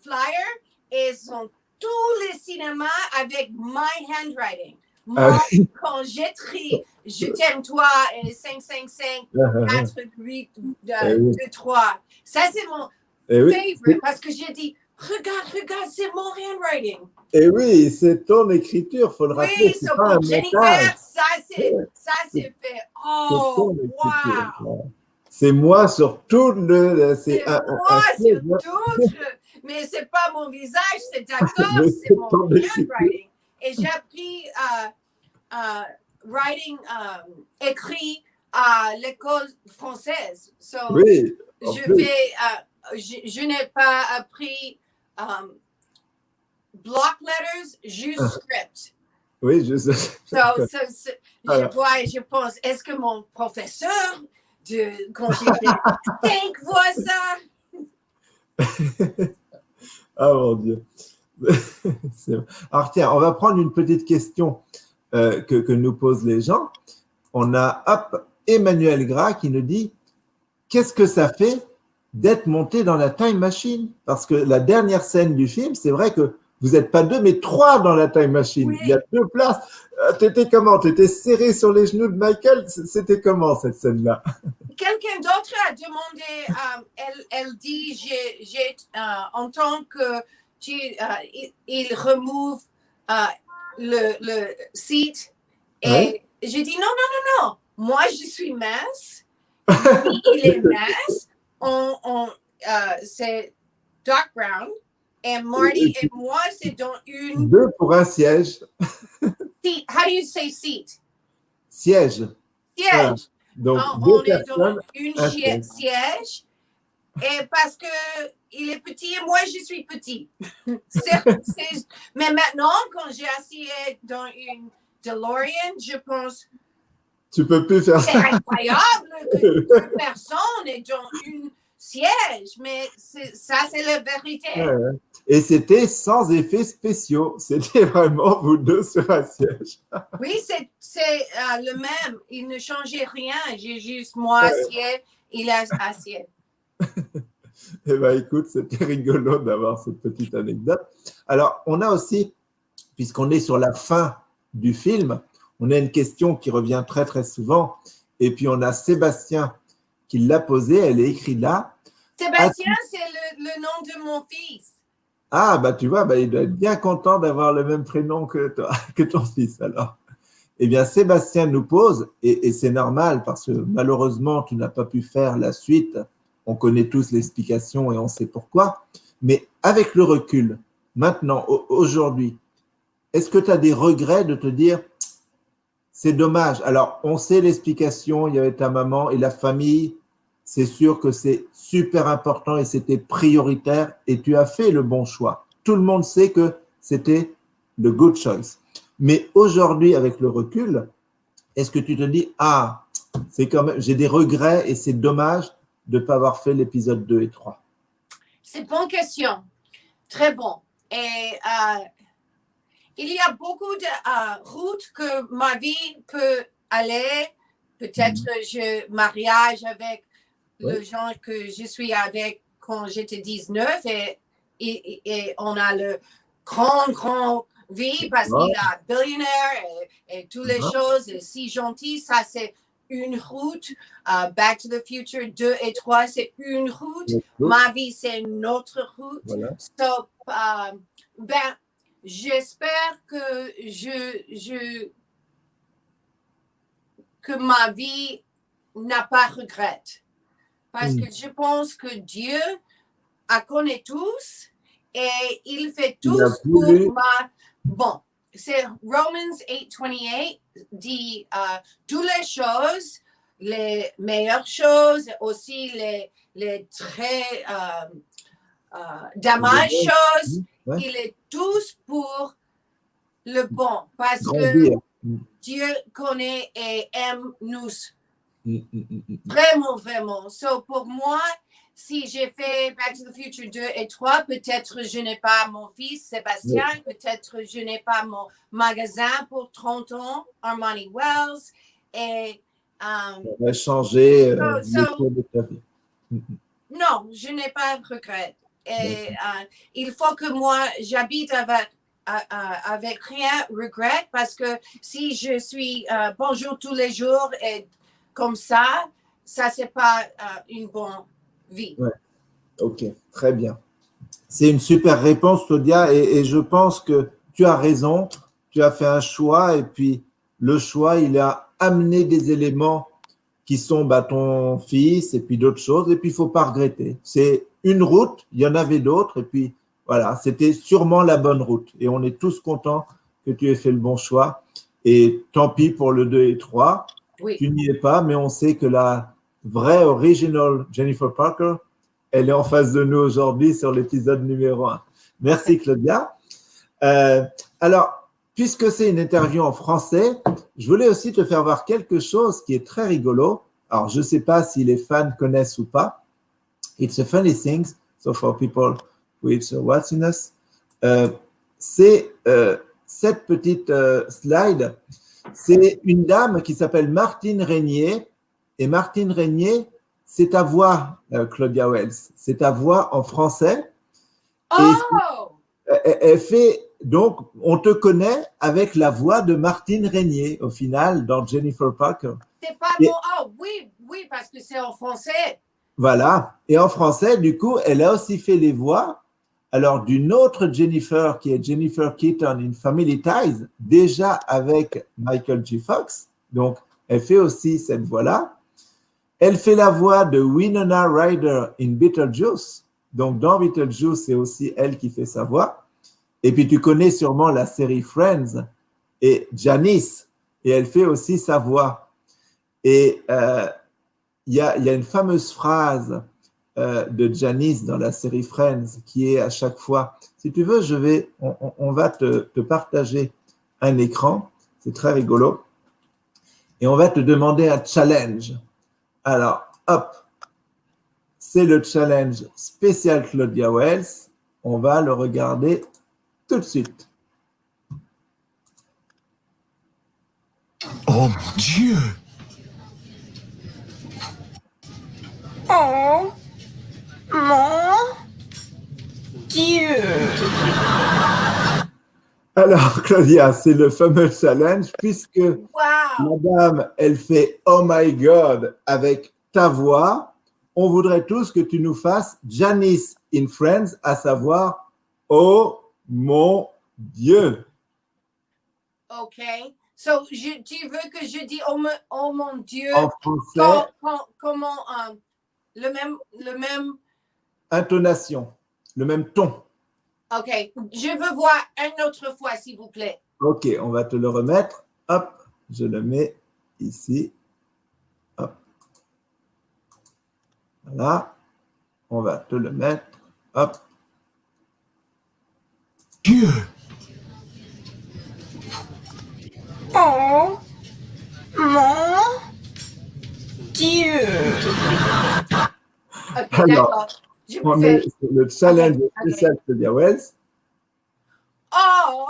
flyer et sont tous les cinémas avec my handwriting. Moi, quand j'écris, je t'aime toi, et 555, 4, 8, 2, 3. Ça, c'est mon favorite parce que j'ai dit, regarde, c'est mon handwriting. Et oui, c'est ton écriture, il faut le rappeler. Oui, pour Jennifer, ça, c'est fait. Oh, wow! C'est moi sur tout le... C'est moi sur tout mais c'est pas mon visage, c'est d'accord, c'est mon handwriting. Et j'ai appris writing écrit à l'école française. So, je n'ai pas appris block letters, juste script. Oui, je sais. Je pense, est-ce que mon professeur quand j'étais 5 voit ça? Ah mon Dieu. Alors tiens, on va prendre une petite question que nous posent les gens. On a Emmanuel Gras qui nous dit « Qu'est-ce que ça fait d'être monté dans la time machine ?» Parce que la dernière scène du film, c'est vrai que vous n'êtes pas 2, mais 3 dans la time machine. Oui. Il y a 2 places. T'étais comment? T'étais serré sur les genoux de Michael? C'était comment cette scène-là? Quelqu'un d'autre a demandé, elle dit, j'ai en tant que il remove le seat et j'ai dit non. Moi, je suis mince. Il est mince. C'est dark brown. Et Marty et moi, c'est dans une... 2 pour un siège. Seat. How do you say seat? Siège. Siège. Donc, on est dans une siège. Et parce que il est petit et moi, je suis petit. Mais maintenant, quand j'ai assis dans une DeLorean, je pense... Tu peux plus faire ça. C'est incroyable que 2 personnes est dans une siège, mais ça, c'est la vérité. Et c'était sans effets spéciaux. C'était vraiment vous deux sur un siège. Oui, c'est le même. Il ne changeait rien. J'ai juste moi assis, il est assis. Eh bien, écoute, c'était rigolo d'avoir cette petite anecdote. Alors, on a aussi, puisqu'on est sur la fin du film, on a une question qui revient très, très souvent. Et puis, on a Sébastien qui l'a posée. Elle est écrite là. Sébastien, c'est le nom de mon fils. Ah, bah tu vois, bah, il doit être bien content d'avoir le même prénom que toi, que ton fils alors. Eh bien, Sébastien nous pose, et c'est normal parce que malheureusement, tu n'as pas pu faire la suite. On connaît tous l'explication et on sait pourquoi. Mais avec le recul, maintenant, aujourd'hui, est-ce que tu as des regrets de te dire, c'est dommage. Alors, on sait l'explication, il y avait ta maman et la famille. C'est sûr que c'est super important et c'était prioritaire et tu as fait le bon choix. Tout le monde sait que c'était le good choice. Mais aujourd'hui, avec le recul, est-ce que tu te dis, ah, c'est quand même, j'ai des regrets et c'est dommage de ne pas avoir fait l'épisode 2 et 3? C'est une bonne question. Très bon. Et il y a beaucoup de routes que ma vie peut aller. Peut-être je mariage avec le gens que je suis avec quand j'étais 19 et on a le grand vie parce qu'il est billionnaire et toutes les choses, et si gentil, ça c'est une route. Back to the Future 2 et 3, c'est une route. Ma vie, c'est une autre route. Voilà. So, j'espère que que ma vie n'a pas regret. Parce que je pense que Dieu a connaît tous et il fait tous pour ma... Bon, c'est Romans 8:28 dit toutes les choses, les meilleures choses, aussi les très dommages choses, il est tous pour le bon. Parce que Dieu connaît et aime nous. Vraiment. So, pour moi, si j'ai fait Back to the Future 2 et 3, peut-être je n'ai pas mon fils Sébastien, peut-être je n'ai pas mon magasin pour 30 ans, Armani Wells. Et, ça va changer le cours de ta vie. Non, je n'ai pas de regret. Et il faut que moi, j'habite avec rien regret parce que si je suis bonjour tous les jours et comme ça c'est pas une bonne vie. Ouais. Ok, très bien. C'est une super réponse, Claudia, et je pense que tu as raison. Tu as fait un choix et puis le choix, il a amené des éléments qui sont ton fils et puis d'autres choses et puis il faut pas regretter. C'est une route, il y en avait d'autres et puis voilà, c'était sûrement la bonne route et on est tous contents que tu aies fait le bon choix et tant pis pour le 2 et 3. Oui. Tu n'y es pas, mais on sait que la vraie original Jennifer Parker, elle est en face de nous aujourd'hui sur l'épisode numéro 1. Merci Claudia. Alors, puisque c'est une interview en français, je voulais aussi te faire voir quelque chose qui est très rigolo. Alors, je ne sais pas si les fans connaissent ou pas. It's a funny thing, so for people who is watching us. C'est cette petite slide. C'est une dame qui s'appelle Martine Régnier. Et Martine Régnier, c'est ta voix, Claudia Wells. C'est ta voix en français. Oh! Et elle fait... Donc, on te connaît avec la voix de Martine Régnier, au final, dans Jennifer Parker. C'est pas bon. Oh, oui, parce que c'est en français. Voilà. Et en français, du coup, elle a aussi fait les voix, alors, d'une autre Jennifer, qui est Jennifer Keaton in Family Ties, déjà avec Michael J. Fox. Donc, elle fait aussi cette voix-là. Elle fait la voix de Winona Ryder in Beetlejuice. Donc, dans Beetlejuice, c'est aussi elle qui fait sa voix. Et puis, tu connais sûrement la série Friends et Janice, et elle fait aussi sa voix. Et il y a une fameuse phrase de Janice dans la série Friends qui est à chaque fois, si tu veux, on va te partager un écran, c'est très rigolo, et on va te demander un challenge. Alors, hop, c'est le challenge spécial Claudia Wells. On va le regarder tout de suite. Oh mon Dieu! Oh mon Dieu! Alors, Claudia, c'est le fameux challenge puisque Wow! Madame, elle fait Oh my God avec ta voix. On voudrait tous que tu nous fasses Janice in Friends, à savoir Oh mon Dieu. OK. So, tu veux que je dise oh mon Dieu, En français, comment le même. intonation, le même ton. OK. Je veux voir une autre fois, s'il vous plaît. Ok, on va te le remettre. Hop, je le mets ici. Hop. Voilà. On va te le mettre. Hop. Dieu! Oh mon Dieu! OK, Alors, d'accord. Je On fais. est sur le challenge Ok. spécial Claudia Wells. Oh!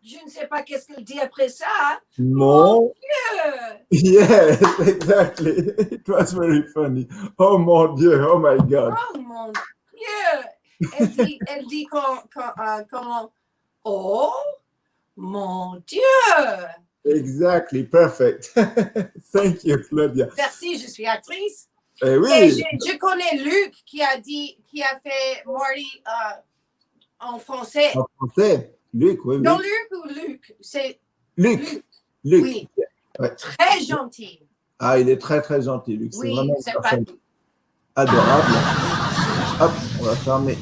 Je ne sais pas qu'est-ce qu'elle dit après ça. Mon Dieu! Yes, exactly. It was very funny. Oh mon Dieu, oh my God. Oh mon Dieu! Elle dit comment? Oh mon Dieu! Exactly, perfect. Thank you, Claudia. Merci, je suis actrice. Eh Et oui, je connais Luc qui a fait Marty en français. en français. Luc, oui, Non, oui. Luc ou Luc? C'est Luc. Luc. Oui. Ouais. Très gentil. Ah, il est très, très gentil, Luc. C'est Oui, vraiment une c'est pas. personne adorable. Hop, on va fermer.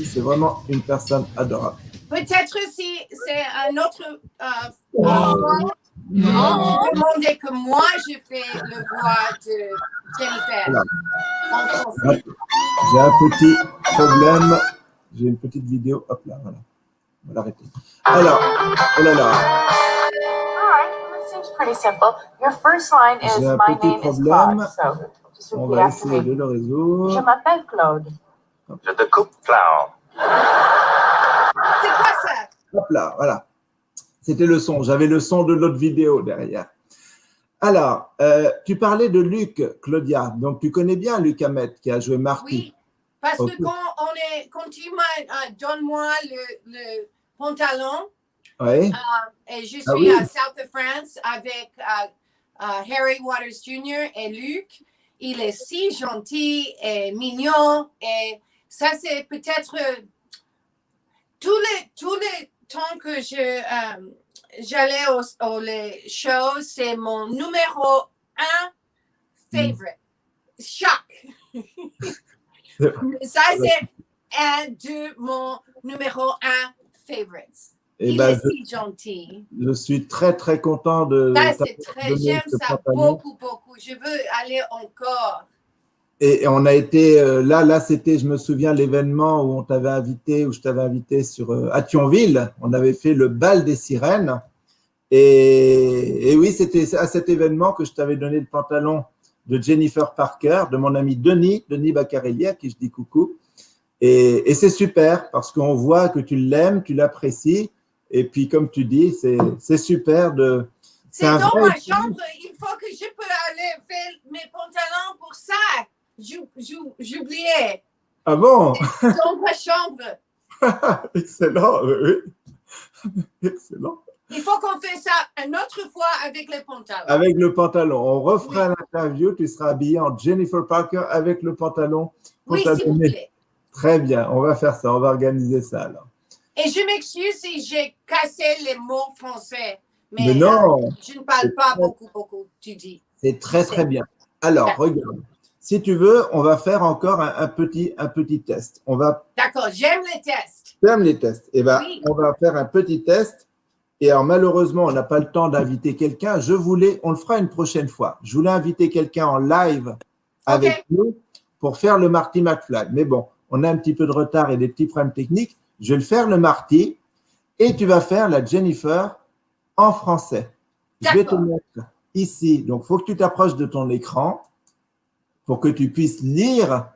C'est vraiment une personne adorable. Peut-être si c'est un autre fois, demandez que moi je fais le voix de Jennifer Voilà. en français. J'ai un petit problème. J'ai une petite vidéo. Hop là, voilà. On va l'arrêter. Alors, oh là là. All right, well, it seems pretty simple. Your first line is J'ai un my petit name is problème. Claude. So just On repeat va after essayer de me. le Je résoudre. m'appelle Claude. Je te coupe, Clown. C'est quoi ça? Hop là, voilà. C'était le son. J'avais le son de l'autre vidéo derrière. Alors, tu parlais de Luc, Claudia. Donc, tu connais bien Luc Hamet qui a joué Marty. Oui, parce Ok. que quand tu donne-moi le pantalon, Oui. et je suis Ah oui. à South of France avec Harry Waters Jr. et Luc. Il est si gentil et mignon. Et ça, c'est peut-être tous les temps que j'allais aux les shows, c'est mon numéro 1 favorite. Choc. Ça, c'est un de mon numéro 1 favorites. Et Il ben, est si gentil. je suis très, très content de Ça, t'avoir c'est très, donné j'aime ce ça pantalon. beaucoup, beaucoup. Je veux aller encore. Et on a été là, c'était, je me souviens, l'événement où on t'avait invité, où je t'avais invité à Thionville. On avait fait le bal des sirènes. Et oui, c'était à cet événement que je t'avais donné le pantalon de Jennifer Parker, de mon ami Denis Baccarelli, à qui je dis coucou. Et c'est super parce qu'on voit que tu l'aimes, tu l'apprécies. Et puis, comme tu dis, c'est super de. C'est un dans vrai- ma chambre. Il faut que je peux aller faire mes pantalons pour ça. J'oubliais. Ah bon? Dans ma chambre. Excellent, oui. Excellent. Il faut qu'on fasse ça une autre fois avec les pantalons. Avec le pantalon. On refera l'interview. Tu seras habillé en Jennifer Parker avec le pantalon. Oui, s'il vous pantalonné. plaît. Très bien. On va faire ça. On va organiser ça alors. Et je m'excuse si j'ai cassé les mots français. Mais Mais non, je ne parle pas beaucoup, tu dis. c'est très, très bien. Alors, D'accord. regarde. Si tu veux, on va faire encore un petit test. On va D'accord, j'aime les tests. faire les tests. Et ben, Oui. on va faire un petit test. Et alors, malheureusement, on n'a pas le temps d'inviter quelqu'un. On le fera une prochaine fois. Je voulais inviter quelqu'un en live avec nous pour faire le Marty McFly. Mais bon, on a un petit peu de retard et des petits problèmes techniques. Je vais le faire le Marty et tu vas faire la Jennifer en français. Je vais te D'accord. mettre ici. Donc, il faut que tu t'approches de ton écran pour que tu puisses lire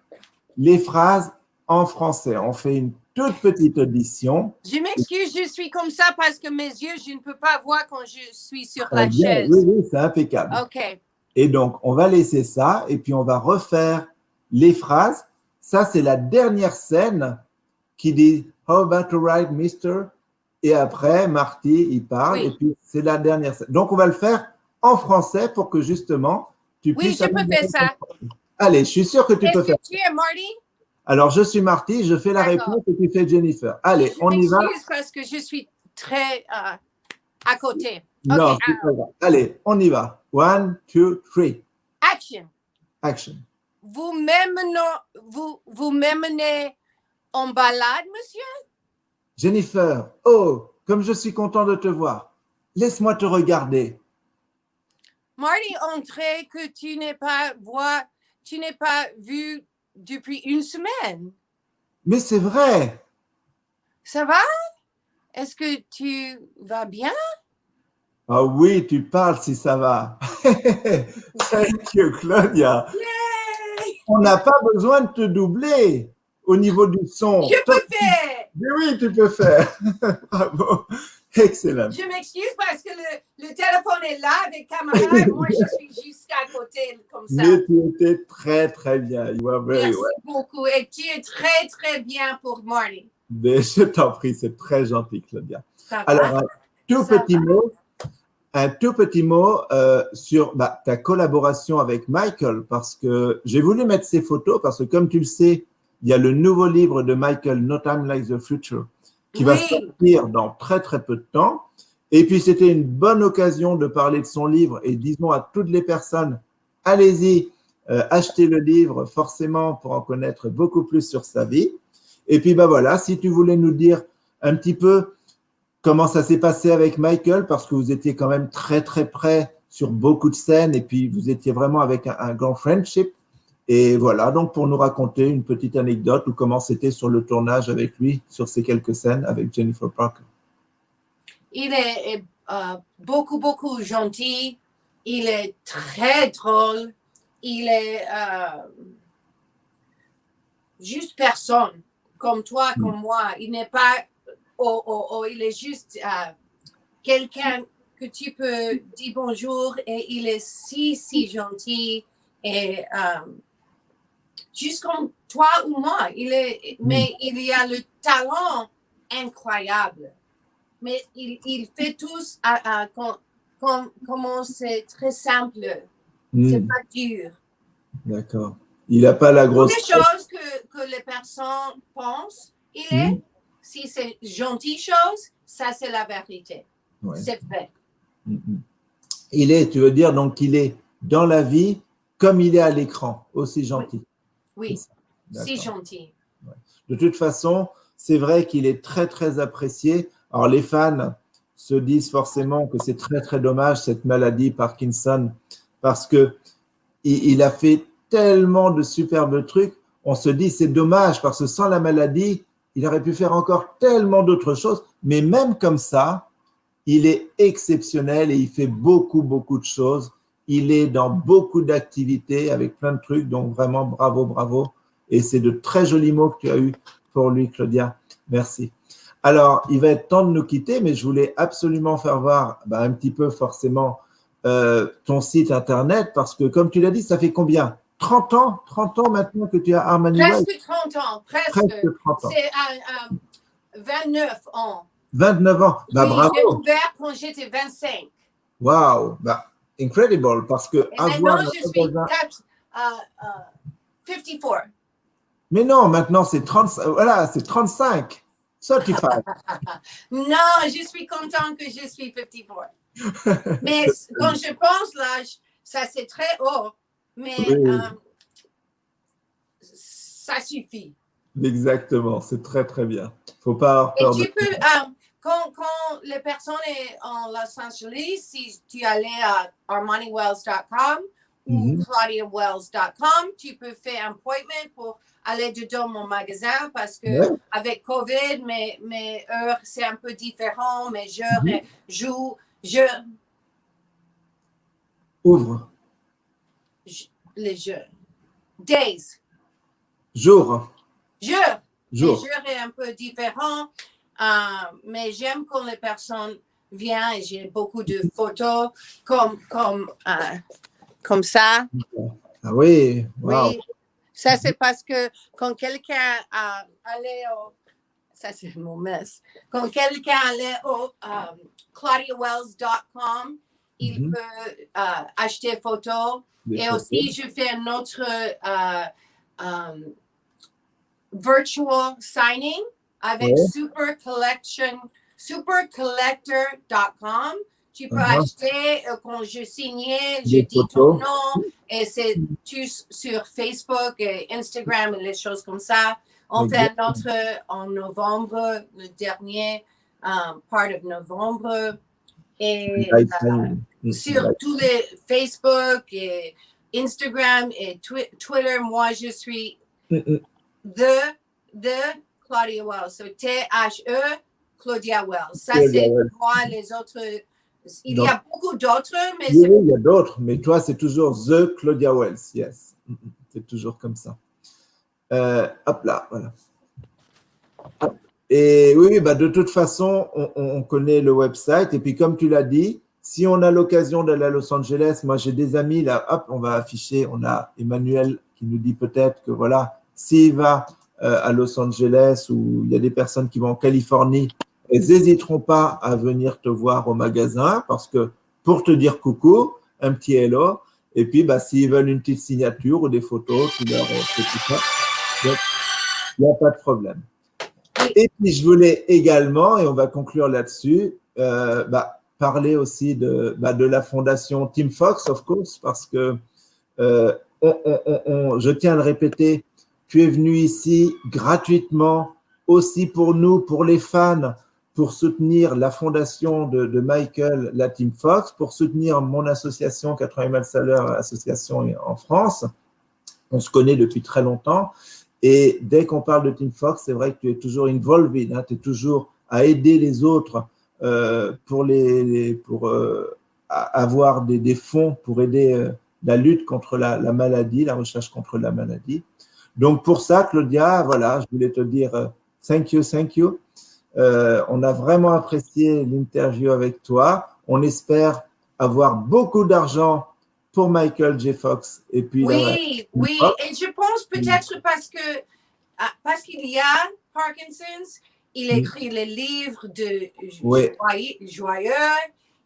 les phrases en français. On fait une toute petite audition. Je m'excuse, je suis comme ça parce que mes yeux, je ne peux pas voir quand je suis sur Très la bien, chaise. oui, oui, c'est impeccable. OK. Et donc, on va laisser ça et puis on va refaire les phrases. Ça, c'est la dernière scène qui dit « How about to write, mister ?» Et après, Marty, il parle Oui. et puis c'est la dernière scène. Donc, on va le faire en français pour que justement, tu Oui, puisses… je peux faire ça. Allez, je suis sûr que tu peux Est-ce faire. que tu es Marty? Alors, je suis Marty, je fais la D'accord. réponse et tu fais Jennifer. Allez, Je on y va. m'excuse parce que je suis très à côté. Non, OK, c'est pas grave. Allez, on y va. 1, 2, 3. action. Action. Vous m'emmenez en balade, monsieur? Jennifer, oh, comme je suis content de te voir. Laisse-moi te regarder. Marty, André, que tu n'es pas vu depuis une semaine. Mais c'est vrai. Ça va? Est-ce que tu vas bien? Ah oui, tu parles si ça va. Thank you, Claudia. Yay! On n'a pas besoin de te doubler au niveau du son. Je peux faire. Mais oui, tu peux faire. Bravo. Excellent. Je m'excuse parce que le téléphone est là avec caméra et moi je suis juste à côté comme ça. Mais tu étais très, très bien. You are very Merci well. beaucoup et tu es très très bien pour Marty. Mais je t'en prie, c'est très gentil, Claudia. Ça va? Alors, un tout petit mot sur ta collaboration avec Michael, parce que j'ai voulu mettre ces photos, parce que comme tu le sais, il y a le nouveau livre de Michael, No Time Like the Future, qui va sortir dans très très peu de temps. Et puis, c'était une bonne occasion de parler de son livre et disons à toutes les personnes, allez-y, achetez le livre forcément pour en connaître beaucoup plus sur sa vie. Et puis, voilà, si tu voulais nous dire un petit peu comment ça s'est passé avec Michael, parce que vous étiez quand même très, très près sur beaucoup de scènes et puis vous étiez vraiment avec un grand friendship. Et voilà, donc pour nous raconter une petite anecdote ou comment c'était sur le tournage avec lui, sur ces quelques scènes avec Jennifer Parker. Il est beaucoup, beaucoup gentil. Il est très drôle. Il est juste personne, comme toi, comme moi. Il n'est pas, il est juste quelqu'un que tu peux dire bonjour et il est si gentil et juste comme toi ou moi. Mais il y a le talent incroyable. Mais il fait tous comment c'est très simple. C'est pas dur. D'accord. Il n'a pas la grosse… Toutes les choses que les personnes pensent, si c'est gentille chose, ça c'est la vérité. Ouais. C'est vrai. Il est, tu veux dire, donc il est dans la vie comme il est à l'écran, aussi gentil. Oui, si gentil. Ouais. De toute façon, c'est vrai qu'il est très, très apprécié. Alors, les fans se disent forcément que c'est très, très dommage, cette maladie Parkinson, parce qu'il a fait tellement de superbes trucs. On se dit, c'est dommage, parce que sans la maladie, il aurait pu faire encore tellement d'autres choses. Mais même comme ça, il est exceptionnel et il fait beaucoup, beaucoup de choses. Il est dans beaucoup d'activités avec plein de trucs. Donc, vraiment, bravo, bravo. Et c'est de très jolis mots que tu as eus pour lui, Claudia. Merci. Alors, il va être temps de nous quitter, mais je voulais absolument faire voir un petit peu forcément ton site Internet, parce que comme tu l'as dit, ça fait combien? 30 ans? 30 ans maintenant que tu as Harmony Wells? Presque 30 ans. Presque 30 ans. C'est 29 ans. 29 ans. Oui, Bravo. j'ai ouvert quand j'étais 25. Wow. Incredible, parce que et maintenant, je suis 54. Mais non, maintenant, c'est 35. Voilà, c'est 35. 35. Non, je suis content que je suis 54. Mais quand je pense l'âge, ça c'est très haut, mais ça suffit. Exactement, c'est très très bien. Faut pas avoir peur. Et tu peux, quand les personnes sont en Los Angeles, si tu allais à armanywells.com ou claudiawells.com, tu peux faire un appointment pour aller dedans mon magasin parce que avec COVID, mes heures c'est un peu différent, mes heures, Ouvre. Les jeux. Days. Jour. Jure. Mais Jour. jure est un peu différent. Mais j'aime quand les personnes viennent et j'ai beaucoup de photos comme ça. Ah oui, wow. Oui. Ça, c'est parce que quand quelqu'un allait au... Ça, c'est mon mess. Quand quelqu'un allait au claudiawells.com, il Mhm. peut acheter photos. Des Et photos. aussi, je fais un autre virtual signing avec Ouais. supercollector.com. Tu peux Uh-huh. acheter quand je signais, je Des dis ton photos. nom et c'est sur Facebook et Instagram et les choses comme ça. On fait un autre en novembre, le dernier part of novembre. Et Live signing. sur tous les Facebook et Instagram et Twitter, moi je suis de Claudia Wells. So T-H-E, Claudia Wells. Ça, Claudia c'est Wells. moi, les autres. Il Donc, y a beaucoup d'autres, mais oui, c'est. oui, il y a d'autres, mais toi, c'est toujours The Claudia Wells, yes. C'est toujours comme ça. Hop là, voilà. Hop. Et oui, oui, bah de toute façon, on connaît le website. Et puis, comme tu l'as dit, si on a l'occasion d'aller à Los Angeles, moi, j'ai des amis, là, hop, on va afficher. On a Emmanuel qui nous dit peut-être que, voilà, s'il va à Los Angeles ou il y a des personnes qui vont en Californie, elles n'hésiteront pas à venir te voir au magasin parce que pour te dire coucou, un petit hello. Et puis, bah, s'ils veulent une petite signature ou des photos, tu leur fais tout ça. Donc, il n'y a pas de problème. Et puis, je voulais également, et on va conclure là-dessus, parler aussi de la fondation Team Fox, of course, parce que je tiens à le répéter, tu es venu ici gratuitement, aussi pour nous, pour les fans, pour soutenir la fondation de Michael, la Team Fox, pour soutenir mon association 80 000 salaires, association en France. On se connaît depuis très longtemps. Et dès qu'on parle de Team Fox, c'est vrai que tu es toujours involved, hein, tu es toujours à aider les autres pour avoir des fonds pour aider la lutte contre la maladie, la recherche contre la maladie. Donc pour ça, Claudia, voilà, je voulais te dire thank you, thank you. On a vraiment apprécié l'interview avec toi. On espère avoir beaucoup d'argent pour Michael J. Fox. Et puis, Oui, oui. Et je pense peut-être parce qu'il y a Parkinson's, il écrit les livres de joyeux.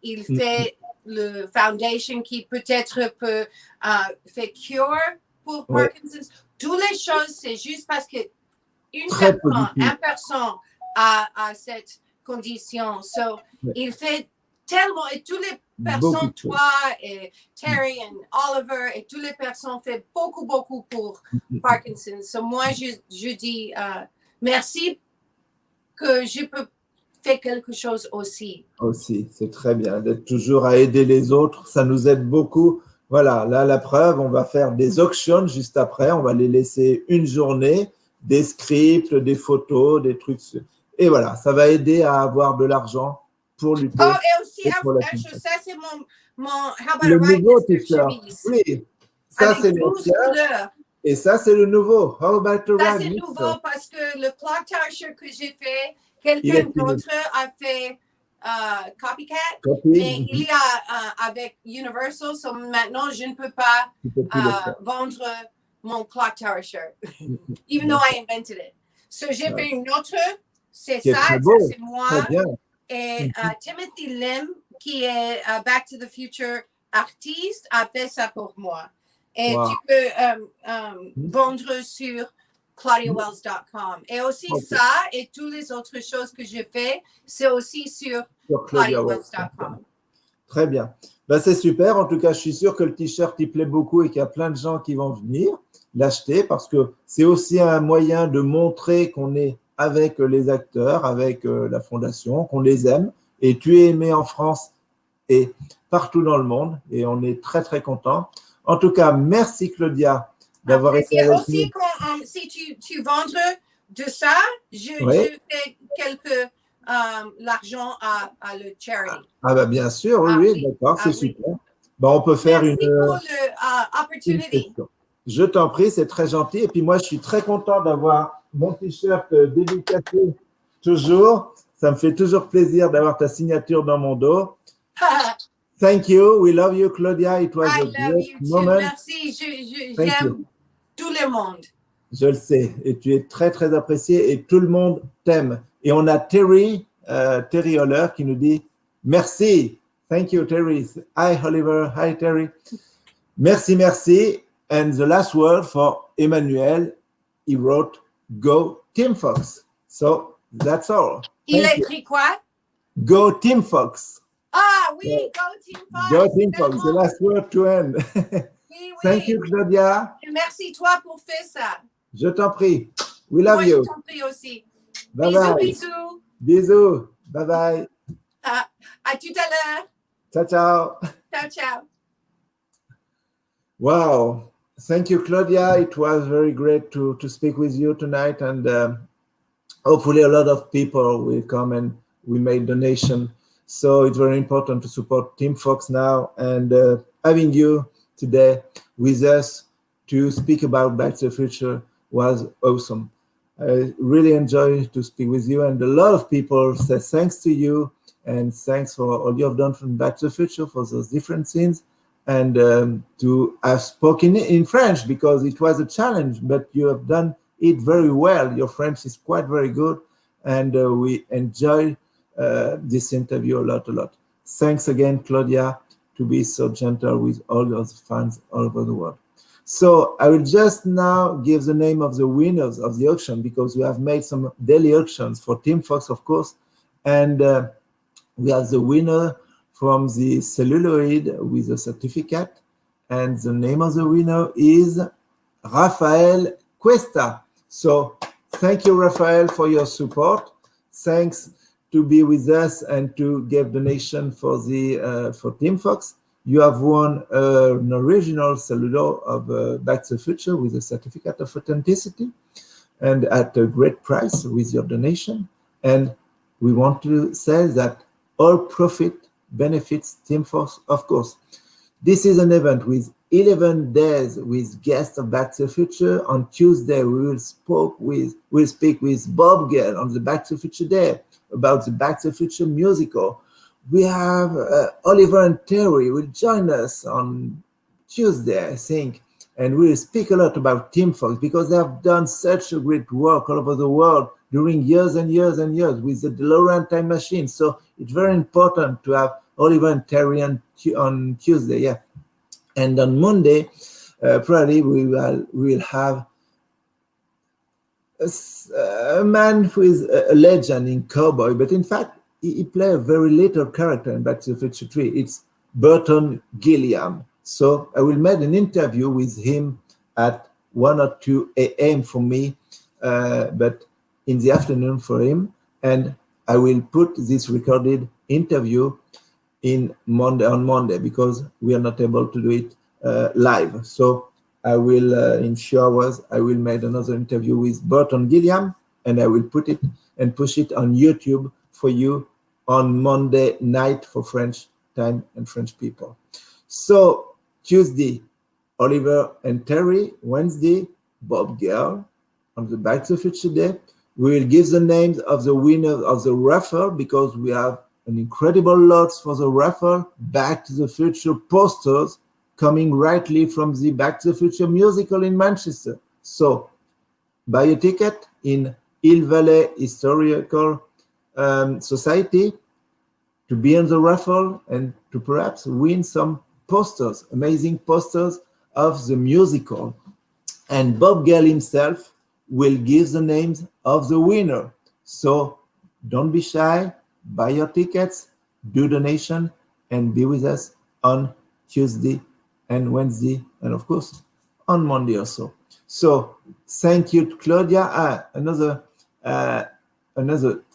Il fait le foundation qui peut-être peut faire cure pour Parkinson's. Toutes les choses, c'est juste parce que une personne a cette condition. So, il fait tellement, et toutes les personnes, toi et Terry et Oliver, et toutes les personnes font beaucoup pour Parkinson. So, moi, je dis merci que je peux faire quelque chose aussi. Aussi, c'est très bien d'être toujours à aider les autres. Ça nous aide beaucoup. Voilà, là, la preuve, on va faire des auctions juste après. On va les laisser une journée, des scripts, des photos, des trucs. Et voilà, ça va aider à avoir de l'argent pour lutter. Oh, et aussi, ça, c'est mon How about le a ride, nouveau Mr. t-shirt. Chemise. Oui, ça, c'est l'ancien. Et ça, c'est le nouveau. How about a ça, ride, c'est Mr. nouveau parce que le clock tower que j'ai fait, quelqu'un d'autre a fait copycat, mais il y a avec Universal, so maintenant je ne peux pas vendre mon clock tower shirt, even though I invented it. So j'ai fait une autre, c'est ça, c'est moi. Et Timothy Lim, qui est Back to the Future artiste, a fait ça pour moi. Et tu peux vendre sur claudiawells.com. Et aussi ça et toutes les autres choses que je fais, c'est aussi sur claudiawells.com. Très bien. Ben, c'est super. En tout cas, je suis sûr que le t-shirt il plaît beaucoup et qu'il y a plein de gens qui vont venir l'acheter parce que c'est aussi un moyen de montrer qu'on est avec les acteurs, avec la fondation, qu'on les aime. Et tu es aimé en France et partout dans le monde. Et on est très, très contents. En tout cas, merci Claudia d'avoir été avec aussi nous. Si tu vends de ça, je fais l'argent à le charity. Ah bah bien sûr, oui, d'accord, c'est super. Ben, on peut faire merci pour l'opportunité. Je t'en prie, c'est très gentil. Et puis moi, je suis très content d'avoir mon t-shirt dédicacé toujours. Ça me fait toujours plaisir d'avoir ta signature dans mon dos. Thank you. We love you, Claudia. It was I a love great you too. moment. Merci. Thank J'aime you. tout le monde. Je le sais. Et tu es très, très apprécié et tout le monde t'aime. Et on a Terry Holler qui nous dit merci. Thank you, Terry. Hi, Oliver. Hi, Terry. Merci, merci. And the last word for Emmanuel, he wrote, Go Team Fox. So that's all. Il a Thank you. écrit quoi? Go Team Fox. Ah oui, Go Team Fox. Go Team Fox, the Tellement. last word to end. Oui, Thank oui. you, Claudia. Et merci toi pour faire ça. Je t'en prie. We love Moi, you. je t'en prie aussi. Bye Bisous, bye. bisous. Bisous. Bye bye. À tout à l'heure. Ciao, ciao. Ciao, ciao. Wow. Thank you, Claudia. It was very great to speak with you tonight. And hopefully a lot of people will come and we made donation. So it's very important to support Team Fox now. And having you today with us to speak about Back to the Future was awesome. I really enjoy to speak with you. And a lot of people say thanks to you and thanks for all you have done from Back to the Future for those different scenes. And to have spoken in French because it was a challenge, but you have done it very well. Your French is quite very good, and we enjoy this interview a lot. Thanks again, Claudia, to be so gentle with all those fans all over the world. So I will just now give the name of the winners of the auction because we have made some daily auctions for Team Fox, of course, and we have the winner from the celluloid with a certificate, and the name of the winner is Rafael Cuesta. So thank you, Rafael, for your support. Thanks to be with us and to give donation for the for Team Fox. You have won an original celluloid of Back to the Future with a certificate of authenticity and at a great price with your donation. And we want to say that all profit benefits Team Fox, of course. This is an event with 11 days with guests of Back to the Future. On Tuesday, we will speak with Bob Gale on the Back to the Future Day about the Back to the Future musical. We have Oliver and Terry will join us on Tuesday, I think, and we'll speak a lot about Team Fox because they have done such a great work all over the world during years and years and years with the DeLorean time machine. So it's very important to have Oliver and Terry on Tuesday, yeah. And on Monday, probably we will have a man who is a legend in Cowboy, but in fact, he played a very little character in Back to the Future 3. It's Burton Gilliam. So I will make an interview with him at 1 or 2 a.m. for me, but in the afternoon for him. And I will put this recorded interview on Monday because we are not able to do it live. So I will, in few hours, I will make another interview with Burton Gilliam, and I will put it and push it on YouTube for you on Monday night for French time and French people. So Tuesday, Oliver and Terry. Wednesday, Bob Gale on the Back to the Future Day. We will give the names of the winners of the raffle because we have an incredible lots for the raffle. Back to the Future posters coming rightly from the Back to the Future musical in Manchester. So buy a ticket in Hill Valley Historical Society to be in the raffle and to perhaps win some posters, amazing posters of the musical. And Bob Gale himself will give the names of the winner. So don't be shy, buy your tickets, do donation, and be with us on Tuesday and Wednesday, and of course, on Monday also. So thank you, Claudia. Another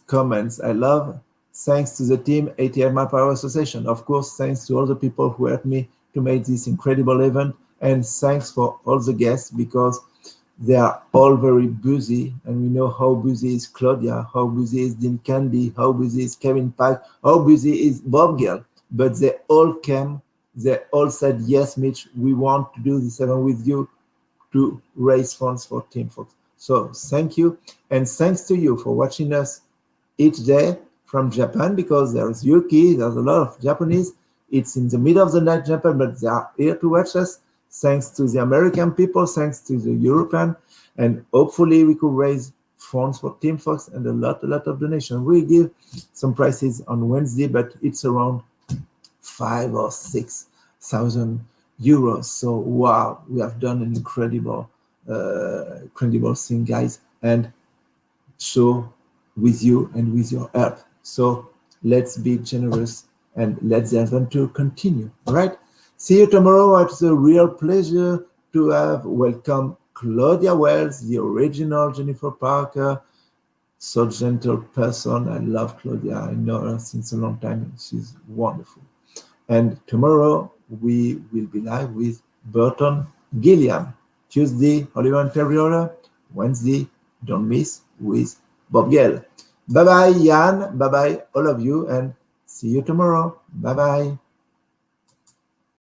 comments I love. Thanks to the team, ATL My Power Association. Of course, thanks to all the people who helped me to make this incredible event. And thanks for all the guests because they are all very busy. And we know how busy is Claudia, how busy is Dean Candy, how busy is Kevin Pike, how busy is Bob Gale. But they all came. They all said, yes, Mitch, we want to do this event with you to raise funds for Team Fox. So thank you, and thanks to you for watching us each day from Japan, because there's Yuki, there's a lot of Japanese. It's in the middle of the night Japan, but they are here to watch us. Thanks to the American people, thanks to the European, and hopefully we could raise funds for Team Fox and a lot of donation. We give some prices on Wednesday, but it's around 5,000 or 6,000 euros. So wow, we have done an incredible thing, guys, and so with you and with your help. So let's be generous and let the adventure continue. All right. See you tomorrow. It's a real pleasure to have welcome Claudia Wells, the original Jennifer Parker. So gentle person. I love Claudia. I know her since a long time. She's wonderful. And tomorrow we will be live with Burton Gilliam. Tuesday, Oliver and Terriola. Wednesday, don't miss, with Bob Gale. Bye-bye, Jan. Bye-bye, all of you, and see you tomorrow. Bye-bye.